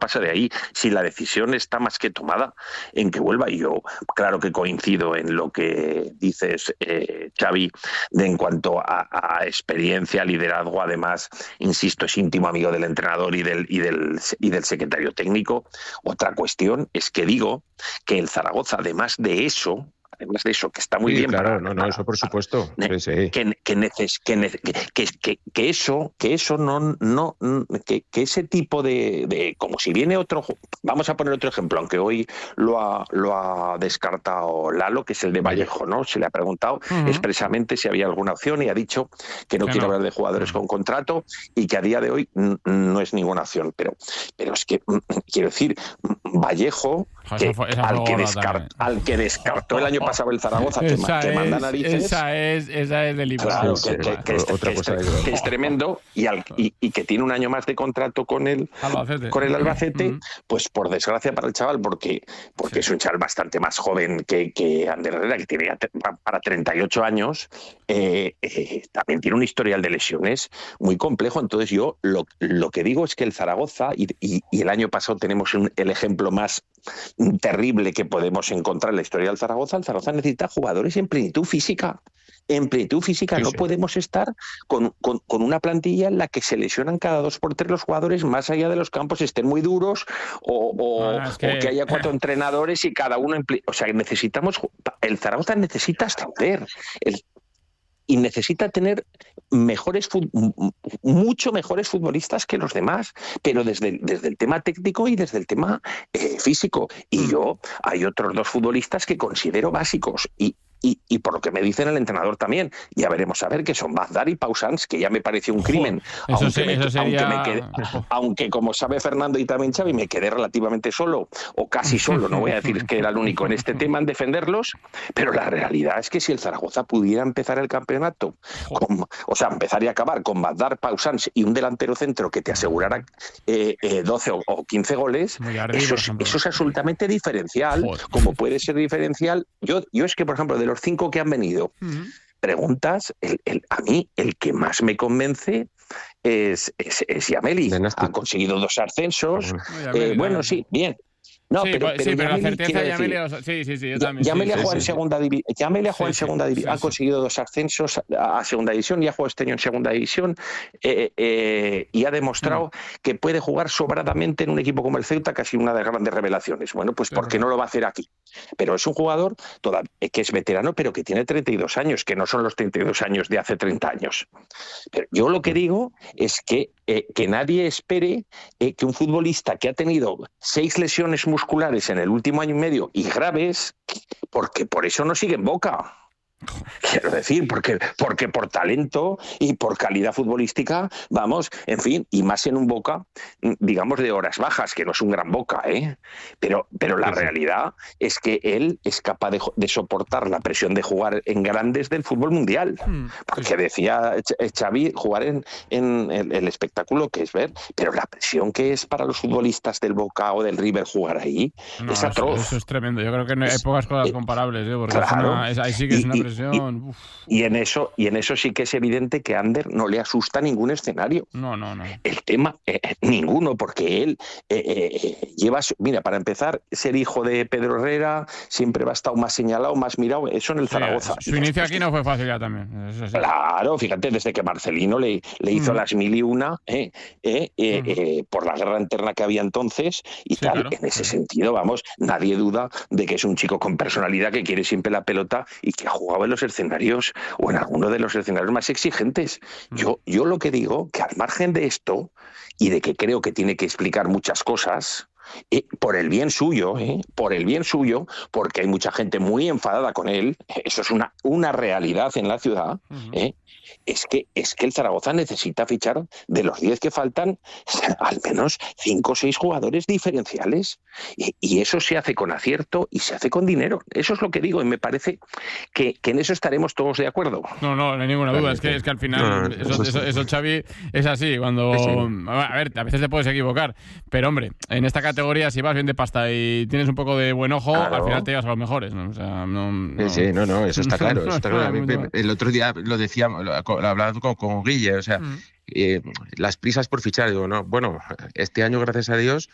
pasa de ahí, si la decisión está más que tomada en que vuelva. Y yo claro que coincido en lo que dices, Xavi, en cuanto a experiencia, liderazgo. Además, insisto, es íntimo amigo del entrenador y del secretario técnico. Otra cuestión es que digo que el Zaragoza, además de eso, que está muy bien, claro, eso por supuesto, que ese tipo de como si viene otro, vamos a poner otro ejemplo, aunque hoy lo ha descartado Lalo, que es el de Vallejo, ¿no? Se le ha preguntado expresamente si había alguna opción y ha dicho que no quiere hablar de jugadores con contrato y que a día de hoy no es ninguna opción, pero es que quiero decir, Vallejo, al que descartó el año pasado el Zaragoza, que manda narices. Esa es del libro. Claro, que es tremendo y que tiene un año más de contrato con el Albacete, pues por desgracia para el chaval, porque es un chaval bastante más joven que Ander Herrera, que tiene para 38 años, también tiene un historial de lesiones muy complejo. Entonces yo lo que digo es que el Zaragoza, y el año pasado tenemos el ejemplo más terrible que podemos encontrar en la historia del Zaragoza. El Zaragoza necesita jugadores en plenitud física. En plenitud física no podemos estar con una plantilla en la que se lesionan cada 2 por 3 los jugadores, más allá de los campos estén muy duros o que haya 4 entrenadores y cada uno o sea, necesitamos, el Zaragoza necesita ascender. Y necesita tener mucho mejores futbolistas que los demás, pero desde el tema técnico y desde el tema físico. Y hay otros 2 futbolistas que considero básicos y por lo que me dicen el entrenador también, ya veremos a ver, que son Bazdar y Pausans, que ya me pareció un crimen, aunque como sabe Fernando y también Xavi, me quedé relativamente solo, o casi solo, no voy a decir que era el único en este tema en defenderlos, pero la realidad es que si el Zaragoza pudiera empezar el campeonato, empezar y acabar con Bazdar, Pausans y un delantero centro que te asegurara 12 o 15 goles, eso es absolutamente diferencial, como puede ser diferencial. Yo es que, por ejemplo, de los 5 que han venido, preguntas, a mí el que más me convence es Yameli. Ha conseguido 2 ascensos. Bueno, sí, bien. No, pero la certeza de Yameli, sí, yo también. Yameli ha jugado en segunda división, ha conseguido 2 ascensos a segunda división y ha jugado este año en segunda división y ha demostrado que puede jugar sobradamente en un equipo como el Ceuta, que ha sido una de las grandes revelaciones. Bueno, pues ¿por qué no lo va a hacer aquí? Pero es un jugador que es veterano, pero que tiene 32 años, que no son los 32 años de hace 30 años. Pero yo lo que digo es que nadie espere que un futbolista que ha tenido 6 lesiones musculares en el último año y medio y graves, porque por eso no sigue en Boca. Quiero decir, porque por talento y por calidad futbolística, vamos, en fin, y más en un Boca, digamos, de horas bajas, que no es un gran Boca, pero la realidad es que él es capaz de soportar la presión de jugar en grandes del fútbol mundial, porque decía Xavi, jugar en el espectáculo que es ver, pero la presión que es para los futbolistas del Boca o del River jugar ahí es atroz. Eso es tremendo, yo creo que no hay pocas cosas comparables, porque claro, ahí sí que es una presión. Y en eso sí que es evidente que a Ander no le asusta ningún escenario. No. El tema, ninguno, porque él lleva... Mira, para empezar, ser hijo de Pedro Herrera siempre va a estar más señalado, más mirado, eso en el Zaragoza. Su inicio aquí no fue fácil ya también. Eso sí. Claro, fíjate, desde que Marcelino le hizo las 1001 por la guerra interna que había entonces y tal. Claro. En ese sentido, vamos, nadie duda de que es un chico con personalidad que quiere siempre la pelota y que ha jugado en los escenarios o en alguno de los escenarios más exigentes. Yo lo que digo, que al margen de esto y de que creo que tiene que explicar muchas cosas, por el bien suyo, porque hay mucha gente muy enfadada con él, eso es una realidad en la ciudad, es que el Zaragoza necesita fichar de los 10 que faltan al menos 5 o 6 jugadores diferenciales, y eso se hace con acierto y se hace con dinero. Eso es lo que digo, y me parece que en eso estaremos todos de acuerdo. No hay ninguna duda. Es que al final eso, Xavi, es así. Cuando a ver, a veces te puedes equivocar, pero hombre, en esta categoría, si vas bien de pasta y tienes un poco de buen ojo, claro, al final te llevas a los mejores, ¿no? O sea, eso está claro. El otro día lo decíamos, lo hablaba con Guille, o sea, las prisas por fichar, digo, no, bueno, este año, gracias a Dios,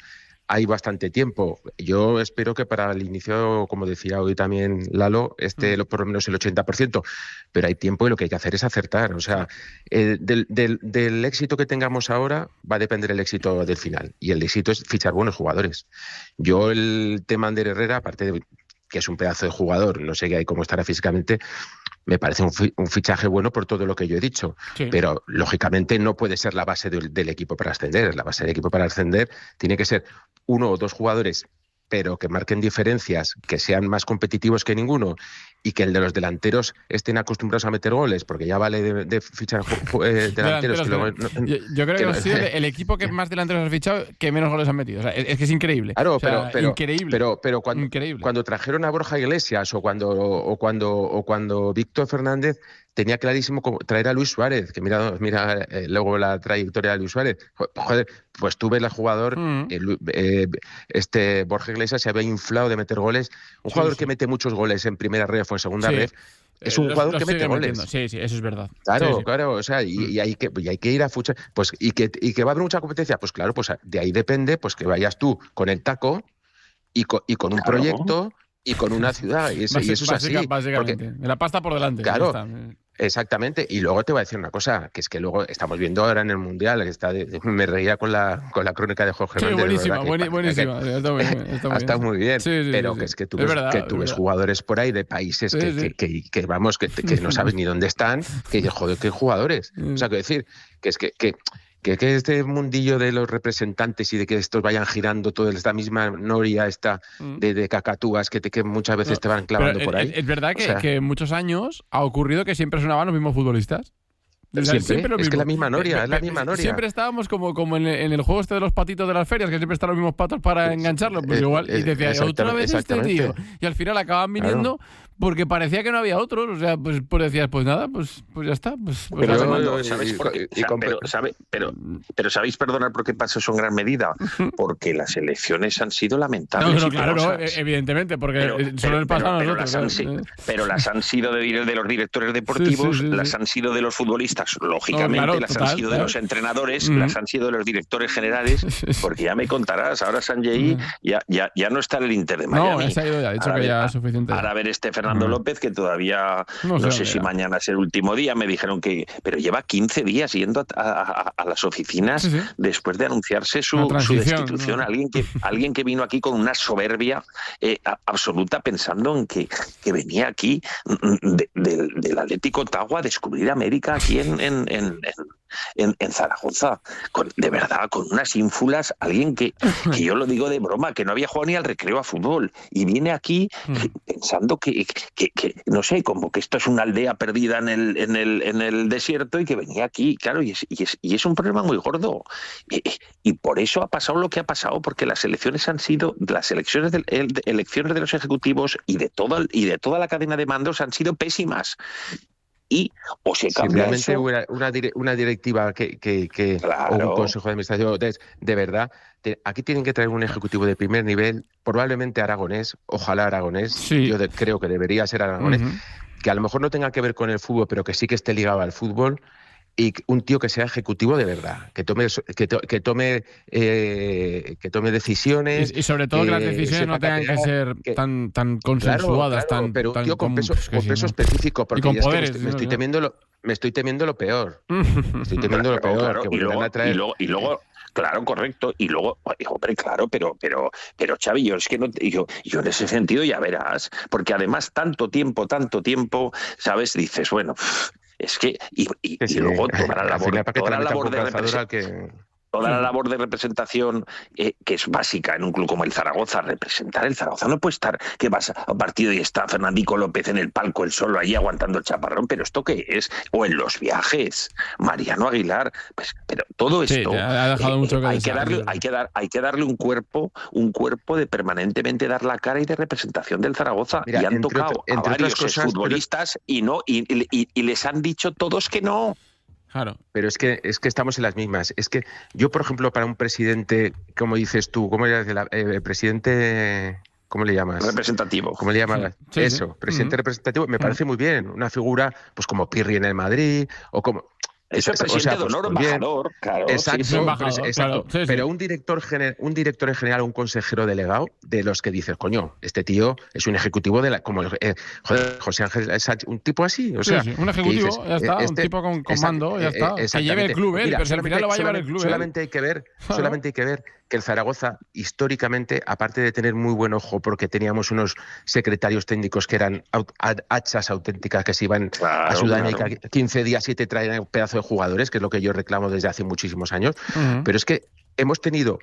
hay bastante tiempo. Yo espero que para el inicio, como decía hoy también Lalo, por lo menos el 80%, pero hay tiempo y lo que hay que hacer es acertar. O sea, del éxito que tengamos ahora va a depender el éxito del final, y el éxito es fichar buenos jugadores. Yo el tema Ander Herrera, aparte de que es un pedazo de jugador, no sé cómo estará físicamente, me parece un fichaje bueno por todo lo que yo he dicho, pero lógicamente no puede ser la base del equipo para ascender. La base del equipo para ascender tiene que ser 1 o 2 jugadores, pero que marquen diferencias, que sean más competitivos que ninguno, y que el de los delanteros estén acostumbrados a meter goles, porque ya vale de fichar delanteros. Yo creo que ha sido el equipo que más delanteros ha fichado que menos goles han metido. O sea, es que es increíble. Claro, increíble. Pero cuando trajeron a Borja Iglesias o cuando Víctor Fernández, tenía clarísimo traer a Luis Suárez, que mira luego la trayectoria de Luis Suárez. Joder, pues tú ves al jugador, Borja Iglesias se había inflado de meter goles. Un jugador que mete muchos goles en primera ref o en segunda ref, es un jugador que mete goles. Sí, eso es verdad. Claro, o sea, y hay que ir a fuchar, pues, y que va a haber mucha competencia, pues claro, pues de ahí depende pues que vayas tú con el taco y con un proyecto y con una ciudad, y eso es así. Básicamente, la pasta por delante. Claro, exactamente. Y luego te voy a decir una cosa, que es que luego estamos viendo ahora en el Mundial, que me reía con la crónica de Jorge Méndez. Buenísima. Está muy bien. Pero que es que tú ves jugadores por ahí de países que vamos, que no sabes ni dónde están, que joder, qué jugadores. O sea, que decir, que es que este mundillo de los representantes y de que estos vayan girando toda esta misma noria de cacatúas que muchas veces te van clavando por ahí. Es verdad que en muchos años ha ocurrido que siempre sonaban los mismos futbolistas. Siempre es que la misma noria, es la misma noria. Siempre estábamos como en el juego de los patitos de las ferias, que siempre están los mismos patos para engancharlos. Pues igual, y decía, otra vez este tío. Y al final acaban viniendo porque parecía que no había otros. O sea, pues decías, pues nada, pues ya está. Pero ¿sabéis perdonar por qué pasa eso en gran medida? Porque las elecciones han sido lamentables. Claro, evidentemente, porque solo el pasado a nosotros. Pero las han sido de los directores deportivos, las han sido de los futbolistas, lógicamente, las han sido de los entrenadores, las han sido de los directores generales, porque ya me contarás, ahora Sanjay ya no está en el Inter de Miami. No, se ha ido ya, ha dicho que ya es suficiente. Ahora ver Fernando López, que todavía no sé si mañana es el último día, me dijeron pero lleva 15 días yendo a las oficinas después de anunciarse su destitución. ¿No? Alguien que vino aquí con una soberbia absoluta, pensando en que venía aquí del Atlético Ottawa a descubrir América aquí en Zaragoza, de verdad, con unas ínfulas, alguien que yo lo digo de broma, que no había jugado ni al recreo a fútbol, y viene aquí pensando que no sé, como que esto es una aldea perdida en el desierto, y que venía aquí, claro, y es un problema muy gordo, y por eso ha pasado lo que ha pasado, porque las elecciones han sido, las elecciones de los ejecutivos y de toda la cadena de mandos han sido pésimas. Y o se cambia simplemente eso, una directiva o un consejo de administración de verdad. Aquí tienen que traer un ejecutivo de primer nivel, probablemente aragonés, ojalá aragonés. Yo creo que debería ser aragonés, que a lo mejor no tenga que ver con el fútbol, pero que sí que esté ligado al fútbol. Y un tío que sea ejecutivo de verdad, que tome decisiones. Y sobre todo que las decisiones no tengan que ser tan consensuadas, pero un tío con peso específico, porque con poderes, me estoy temiendo lo peor. Que vuelvan a traer. Y luego claro, correcto. Y luego, hombre, claro, pero Xavi, yo es que yo en ese sentido ya verás, porque además tanto tiempo, ¿sabes? Dices, bueno, es que y luego toda la labor de toda la labor de representación que es básica en un club como el Zaragoza, representar el Zaragoza. No puede estar que vas a un partido y está Fernandico López en el palco, él solo ahí aguantando el chaparrón, pero ¿esto qué es? O en los viajes, Mariano Aguilar, pues, pero todo esto ha dejado mucho que hay que darle un cuerpo de permanentemente dar la cara y de representación del Zaragoza. Mira, y han tocado a varios cosas, futbolistas y les han dicho todos que no. Claro. Pero es que estamos en las mismas. Es que yo, por ejemplo, para un presidente, como dices tú, ¿cómo eres presidente? ¿Cómo le llamas? Representativo. ¿Cómo le llamas? Sí, Eso, sí. presidente representativo, me parece muy bien. Una figura, pues como Pirri en el Madrid, o como... Eso es presidente de honor, embajador, claro. Exacto, sí, embajador, exacto. claro, sí. Pero un director en general, un consejero delegado, de los que dices, coño, este tío es un ejecutivo de la... como José Ángel es un tipo así, o sea... Sí, un ejecutivo, dices, ya está, un tipo con mando, ya está. Que lleve el club, pero si al final lo va a llevar el club. Solamente hay que ver que el Zaragoza, históricamente, aparte de tener muy buen ojo, porque teníamos unos secretarios técnicos que eran hachas auténticas, que se iban a Sudamérica 15 días y te traían un pedazo de jugadores, que es lo que yo reclamo desde hace muchísimos años, pero es que hemos tenido,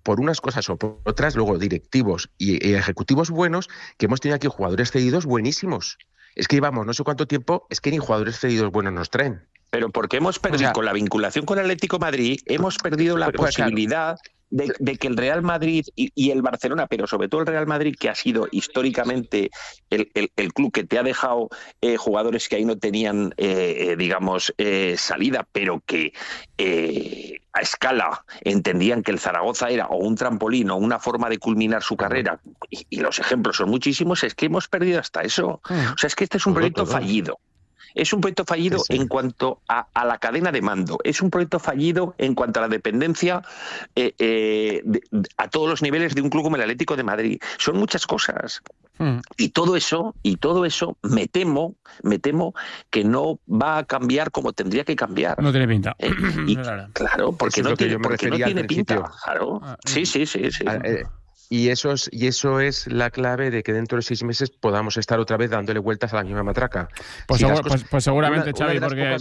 por unas cosas o por otras, luego directivos y ejecutivos buenos, que hemos tenido aquí jugadores cedidos buenísimos. Es que llevamos no sé cuánto tiempo, es que ni jugadores cedidos buenos nos traen. Pero porque hemos perdido, con la vinculación con el Atlético de Madrid, hemos perdido la posibilidad de que el Real Madrid y el Barcelona, pero sobre todo el Real Madrid, que ha sido históricamente el club que te ha dejado jugadores que ahí no tenían, salida, pero que a escala entendían que el Zaragoza era o un trampolín o una forma de culminar su carrera, y los ejemplos son muchísimos, es que hemos perdido hasta eso. O sea, es que este es un proyecto fallido. Es un proyecto fallido en cuanto a la cadena de mando. Es un proyecto fallido en cuanto a la dependencia a todos los niveles de un club como el Atlético de Madrid. Son muchas cosas. Y todo eso me temo que no va a cambiar como tendría que cambiar. No tiene pinta. Claro, porque no tiene pinta. Claro. Sí. Y eso es la clave de que dentro de 6 meses podamos estar otra vez dándole vueltas a la misma matraca. Pues, pues seguramente, Xavi, porque...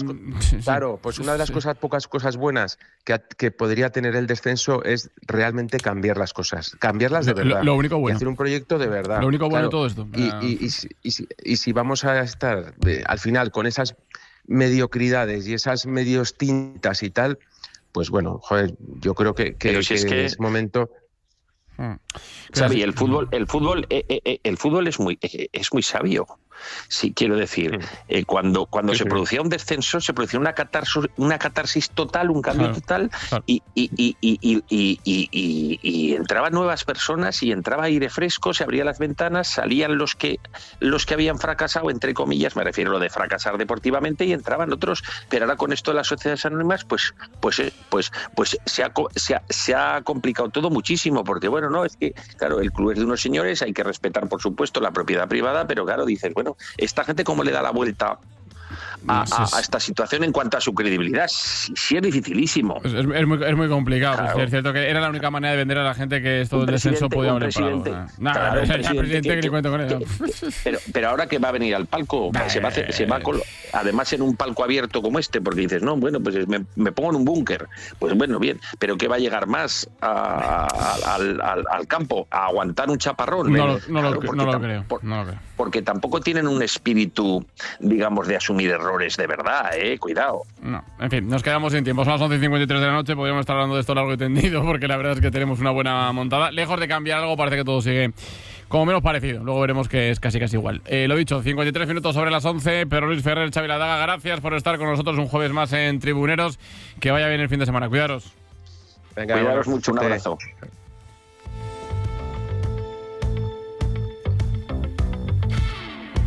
Claro, pues una de las pocas cosas buenas que podría tener el descenso es realmente cambiar las cosas, cambiarlas de verdad. Lo único bueno. Y hacer un proyecto de verdad. Lo único bueno de todo esto. Y si vamos a estar al final con esas mediocridades y esas medios tintas y tal, pues bueno, joder, yo creo que en ese momento... Xavi, el fútbol es muy sabio. Sí, quiero decir, cuando se producía un descenso, se producía una catarsis total, un cambio total, y entraban nuevas personas y entraba aire fresco, se abrían las ventanas, salían los que habían fracasado, entre comillas, me refiero a lo de fracasar deportivamente, y entraban otros. Pero ahora con esto de las sociedades anónimas, pues se ha complicado todo muchísimo, porque bueno, no, es que claro, el club es de unos señores, hay que respetar por supuesto la propiedad privada, pero claro, dices, bueno, esta gente cómo le da la vuelta a esta situación en cuanto a su credibilidad. Sí, es dificilísimo. Es muy complicado. Claro. Pues es cierto que era la única manera de vender a la gente que esto del descenso podía haber parado. Presidente que ni cuento con él. Pero ahora que va a venir al palco, además en un palco abierto como este, porque dices, no, bueno, pues me pongo en un búnker. Pues bueno, bien, pero ¿qué va a llegar más al campo? ¿A aguantar un chaparrón? No lo creo. Porque tampoco tienen un espíritu, digamos, de asumir errores de verdad, cuidado. No, en fin, nos quedamos sin tiempo. Son las 11:53 de la noche, podríamos estar hablando de esto largo y tendido, porque la verdad es que tenemos una buena montada. Lejos de cambiar algo, parece que todo sigue como menos parecido. Luego veremos que es casi igual. Lo dicho, 53 minutos sobre las 11. Pedro Luis Ferrer, Xavi Ladaga, gracias por estar con nosotros un jueves más en Tribuneros. Que vaya bien el fin de semana. Cuidaros. Venga, cuidaros mucho. Un abrazo.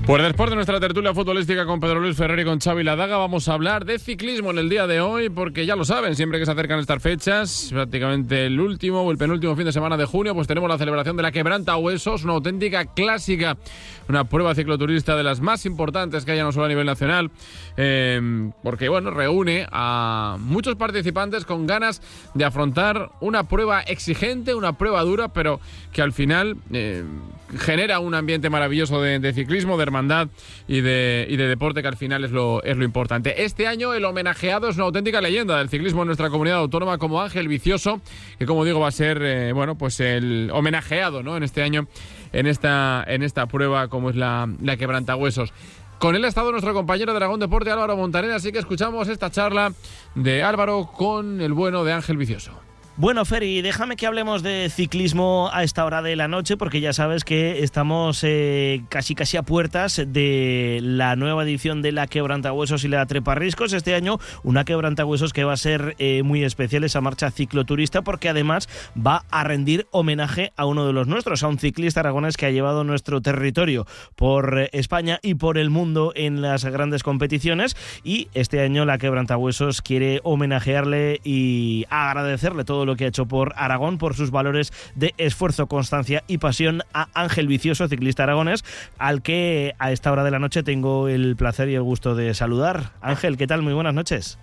Pues después de nuestra tertulia futbolística con Pedro Luis Ferrer y con Xavi Ladaga, vamos a hablar de ciclismo en el día de hoy, porque ya lo saben, siempre que se acercan estas fechas, prácticamente el último o el penúltimo fin de semana de junio, pues tenemos la celebración de la Quebrantahuesos, una auténtica clásica, una prueba cicloturista de las más importantes que haya no solo a nivel nacional, porque bueno, reúne a muchos participantes con ganas de afrontar una prueba exigente, una prueba dura, pero que al final genera un ambiente maravilloso de ciclismo, de hermandad y de deporte, que al final es lo importante. Este año el homenajeado es una auténtica leyenda del ciclismo en nuestra comunidad autónoma, como Ángel Vicioso, que como digo va a ser pues el homenajeado, ¿no?, en este año en esta prueba como es la quebrantahuesos. Con él ha estado nuestro compañero de Aragón Deporte, Álvaro Montaner, así que escuchamos esta charla de Álvaro con el bueno de Ángel Vicioso. Bueno, Feri, déjame que hablemos de ciclismo a esta hora de la noche, porque ya sabes que estamos casi a puertas de la nueva edición de la Quebrantahuesos y la Treparriscos. Este año una Quebrantahuesos que va a ser muy especial, esa marcha cicloturista, porque además va a rendir homenaje a uno de los nuestros, a un ciclista aragonés que ha llevado nuestro territorio por España y por el mundo en las grandes competiciones, y este año la Quebrantahuesos quiere homenajearle y agradecerle todo lo que ha hecho por Aragón, por sus valores de esfuerzo, constancia y pasión, a Ángel Vicioso, ciclista aragonés, al que a esta hora de la noche tengo el placer y el gusto de saludar. Ángel, ¿qué tal? Muy buenas noches.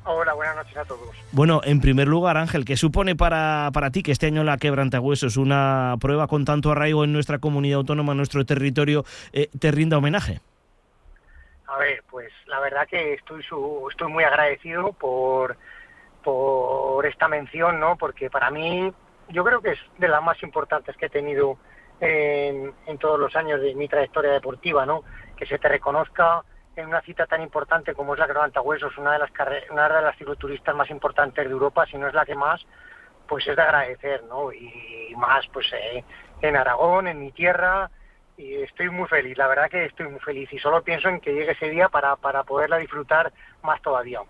Hola, buenas noches a todos. Bueno, en primer lugar, Ángel, ¿qué supone para ti que este año la Quebrantahuesos, una prueba con tanto arraigo en nuestra comunidad autónoma, en nuestro territorio, te rinda homenaje? A ver, pues la verdad que estoy muy agradecido por esta mención, ¿no? Porque para mí, yo creo que es de las más importantes que he tenido en todos los años de mi trayectoria deportiva, ¿no? Que se te reconozca en una cita tan importante como es la Quebrantahuesos, una de las cicloturistas más importantes de Europa, si no es la que más, pues es de agradecer, ¿no? Y más, pues en Aragón, en mi tierra, y estoy muy feliz, la verdad que estoy muy feliz, y solo pienso en que llegue ese día para poderla disfrutar más todavía.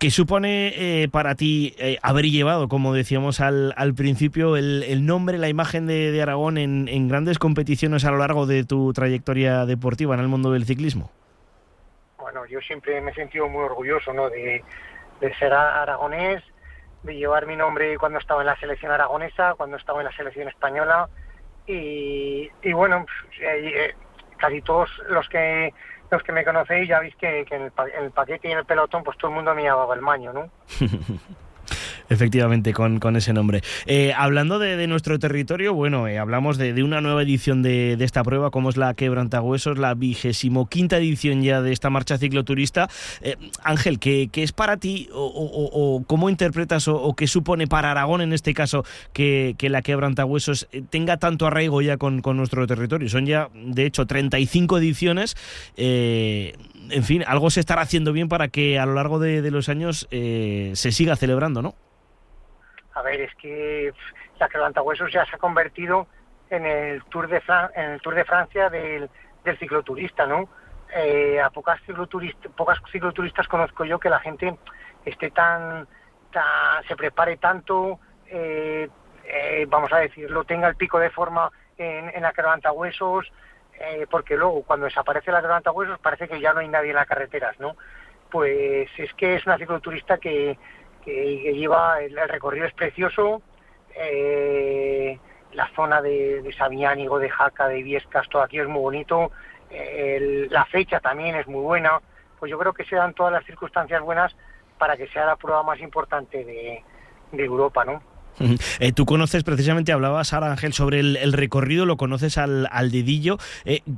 ¿Qué supone para ti haber llevado, como decíamos al principio, el nombre, la imagen de Aragón en grandes competiciones a lo largo de tu trayectoria deportiva en el mundo del ciclismo? Bueno, yo siempre me he sentido muy orgulloso, ¿no?, de ser aragonés, de llevar mi nombre cuando estaba en la selección aragonesa, cuando estaba en la selección española, y bueno, casi todos los que me conocéis ya veis que en el paquete y en el pelotón pues todo el mundo me llamaba el Maño, ¿no? Efectivamente, con ese nombre. Hablando de nuestro territorio, bueno, hablamos de una nueva edición de esta prueba, como es la Quebrantahuesos, la 25ª edición ya de esta marcha cicloturista. Ángel, ¿qué es para ti o cómo interpretas o qué supone para Aragón, en este caso, que la Quebrantahuesos tenga tanto arraigo ya con nuestro territorio? Son ya, de hecho, 35 ediciones. En fin, algo se estará haciendo bien para que a lo largo de los años se siga celebrando, ¿no? A ver, es que la Quebrantahuesos ya se ha convertido en el Tour de Francia del cicloturista, ¿no? A pocas cicloturistas conozco yo que la gente esté se prepare tanto, vamos a decirlo, tenga el pico de forma en la Quebrantahuesos, porque luego cuando desaparece la Quebrantahuesos parece que ya no hay nadie en las carreteras, ¿no? Pues es que es una cicloturista que lleva, el recorrido es precioso, la zona de Sabiñánigo, de Jaca, de Viescas, todo aquí es muy bonito, la fecha también es muy buena, pues yo creo que se dan todas las circunstancias buenas para que sea la prueba más importante de Europa, ¿no? Tú conoces, precisamente hablabas ahora, Ángel, sobre el recorrido, lo conoces al dedillo.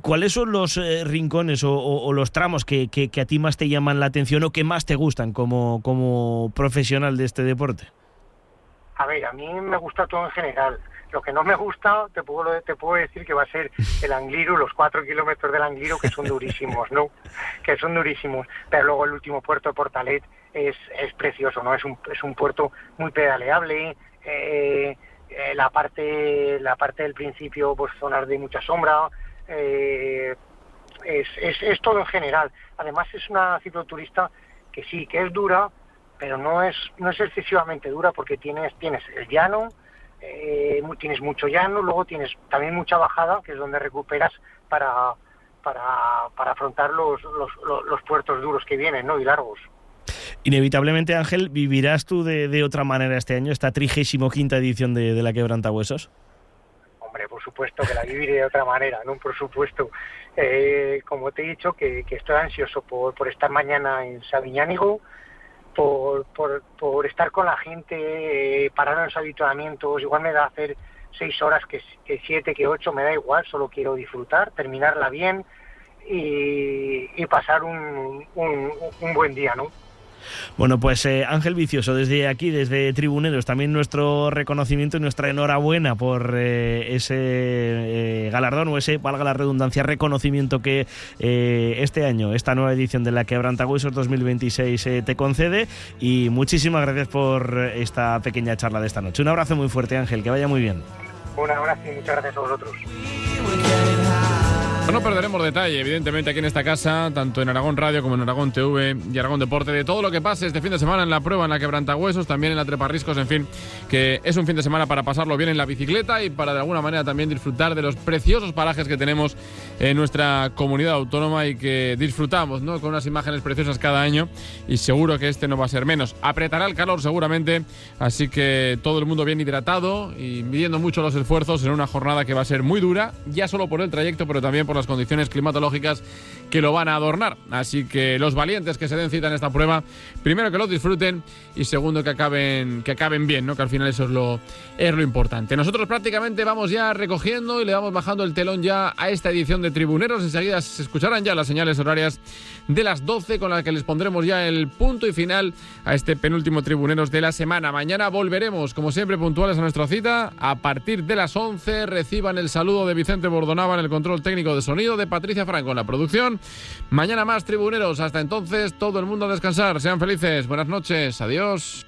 ¿Cuáles son los rincones o los tramos que a ti más te llaman la atención o que más te gustan como profesional de este deporte? A ver, a mí me gusta todo en general. Lo que no me gusta, te puedo decir que va a ser el Angliru, los 4 kilómetros del Angliru, que son durísimos, ¿no? Que son durísimos. Pero luego el último puerto de Portalet es precioso, ¿no? Es un puerto muy pedaleable. La parte del principio, pues zonas de mucha sombra, es todo en general. Además es una cicloturista que sí, que es dura, pero no es excesivamente dura, porque tienes el llano, tienes mucho llano, luego tienes también mucha bajada, que es donde recuperas para afrontar los puertos duros que vienen, ¿no?, y largos. Inevitablemente, Ángel, ¿vivirás tú de otra manera este año, esta 35ª edición de la Quebrantahuesos? Hombre, por supuesto que la viviré de otra manera, ¿no? Por supuesto. Como te he dicho, que estoy ansioso por estar mañana en Sabiñánigo, por estar con la gente, parar en los habituamientos. Igual me da hacer 6 horas, que 7, que 8, me da igual, solo quiero disfrutar, terminarla bien y pasar un buen día, ¿no? Bueno, pues Ángel Vicioso, desde aquí, desde Tribuneros, también nuestro reconocimiento y nuestra enhorabuena por ese galardón, o ese, valga la redundancia, reconocimiento que este año, esta nueva edición de la Quebrantahuesos 2026 te concede, y muchísimas gracias por esta pequeña charla de esta noche. Un abrazo muy fuerte, Ángel, que vaya muy bien. Un abrazo y muchas gracias a vosotros. No perderemos detalle, evidentemente, aquí en esta casa, tanto en Aragón Radio como en Aragón TV y Aragón Deporte, de todo lo que pase este fin de semana en la prueba, en la Quebrantahuesos, también en la Treparriscos, en fin, que es un fin de semana para pasarlo bien en la bicicleta y para de alguna manera también disfrutar de los preciosos parajes que tenemos en nuestra comunidad autónoma y que disfrutamos, ¿no?, con unas imágenes preciosas cada año, y seguro que este no va a ser menos. Apretará el calor seguramente, así que todo el mundo bien hidratado y midiendo mucho los esfuerzos en una jornada que va a ser muy dura, ya solo por el trayecto, pero también por las condiciones climatológicas que lo van a adornar. Así que los valientes que se den cita en esta prueba, primero que lo disfruten y segundo que acaben bien, ¿no?, que al final eso es lo importante. Nosotros prácticamente vamos ya recogiendo y le vamos bajando el telón ya a esta edición de Tribuneros. Enseguida se escucharán ya las señales horarias de las 12 con las que les pondremos ya el punto y final a este penúltimo Tribuneros de la semana. Mañana volveremos, como siempre, puntuales a nuestra cita. A partir de las 11 reciban el saludo de Vicente Bordonaba en el control técnico de sonido, de Patricia Franco en la producción. Mañana más Tribuneros. Hasta entonces, todo el mundo a descansar. Sean felices. Buenas noches. Adiós.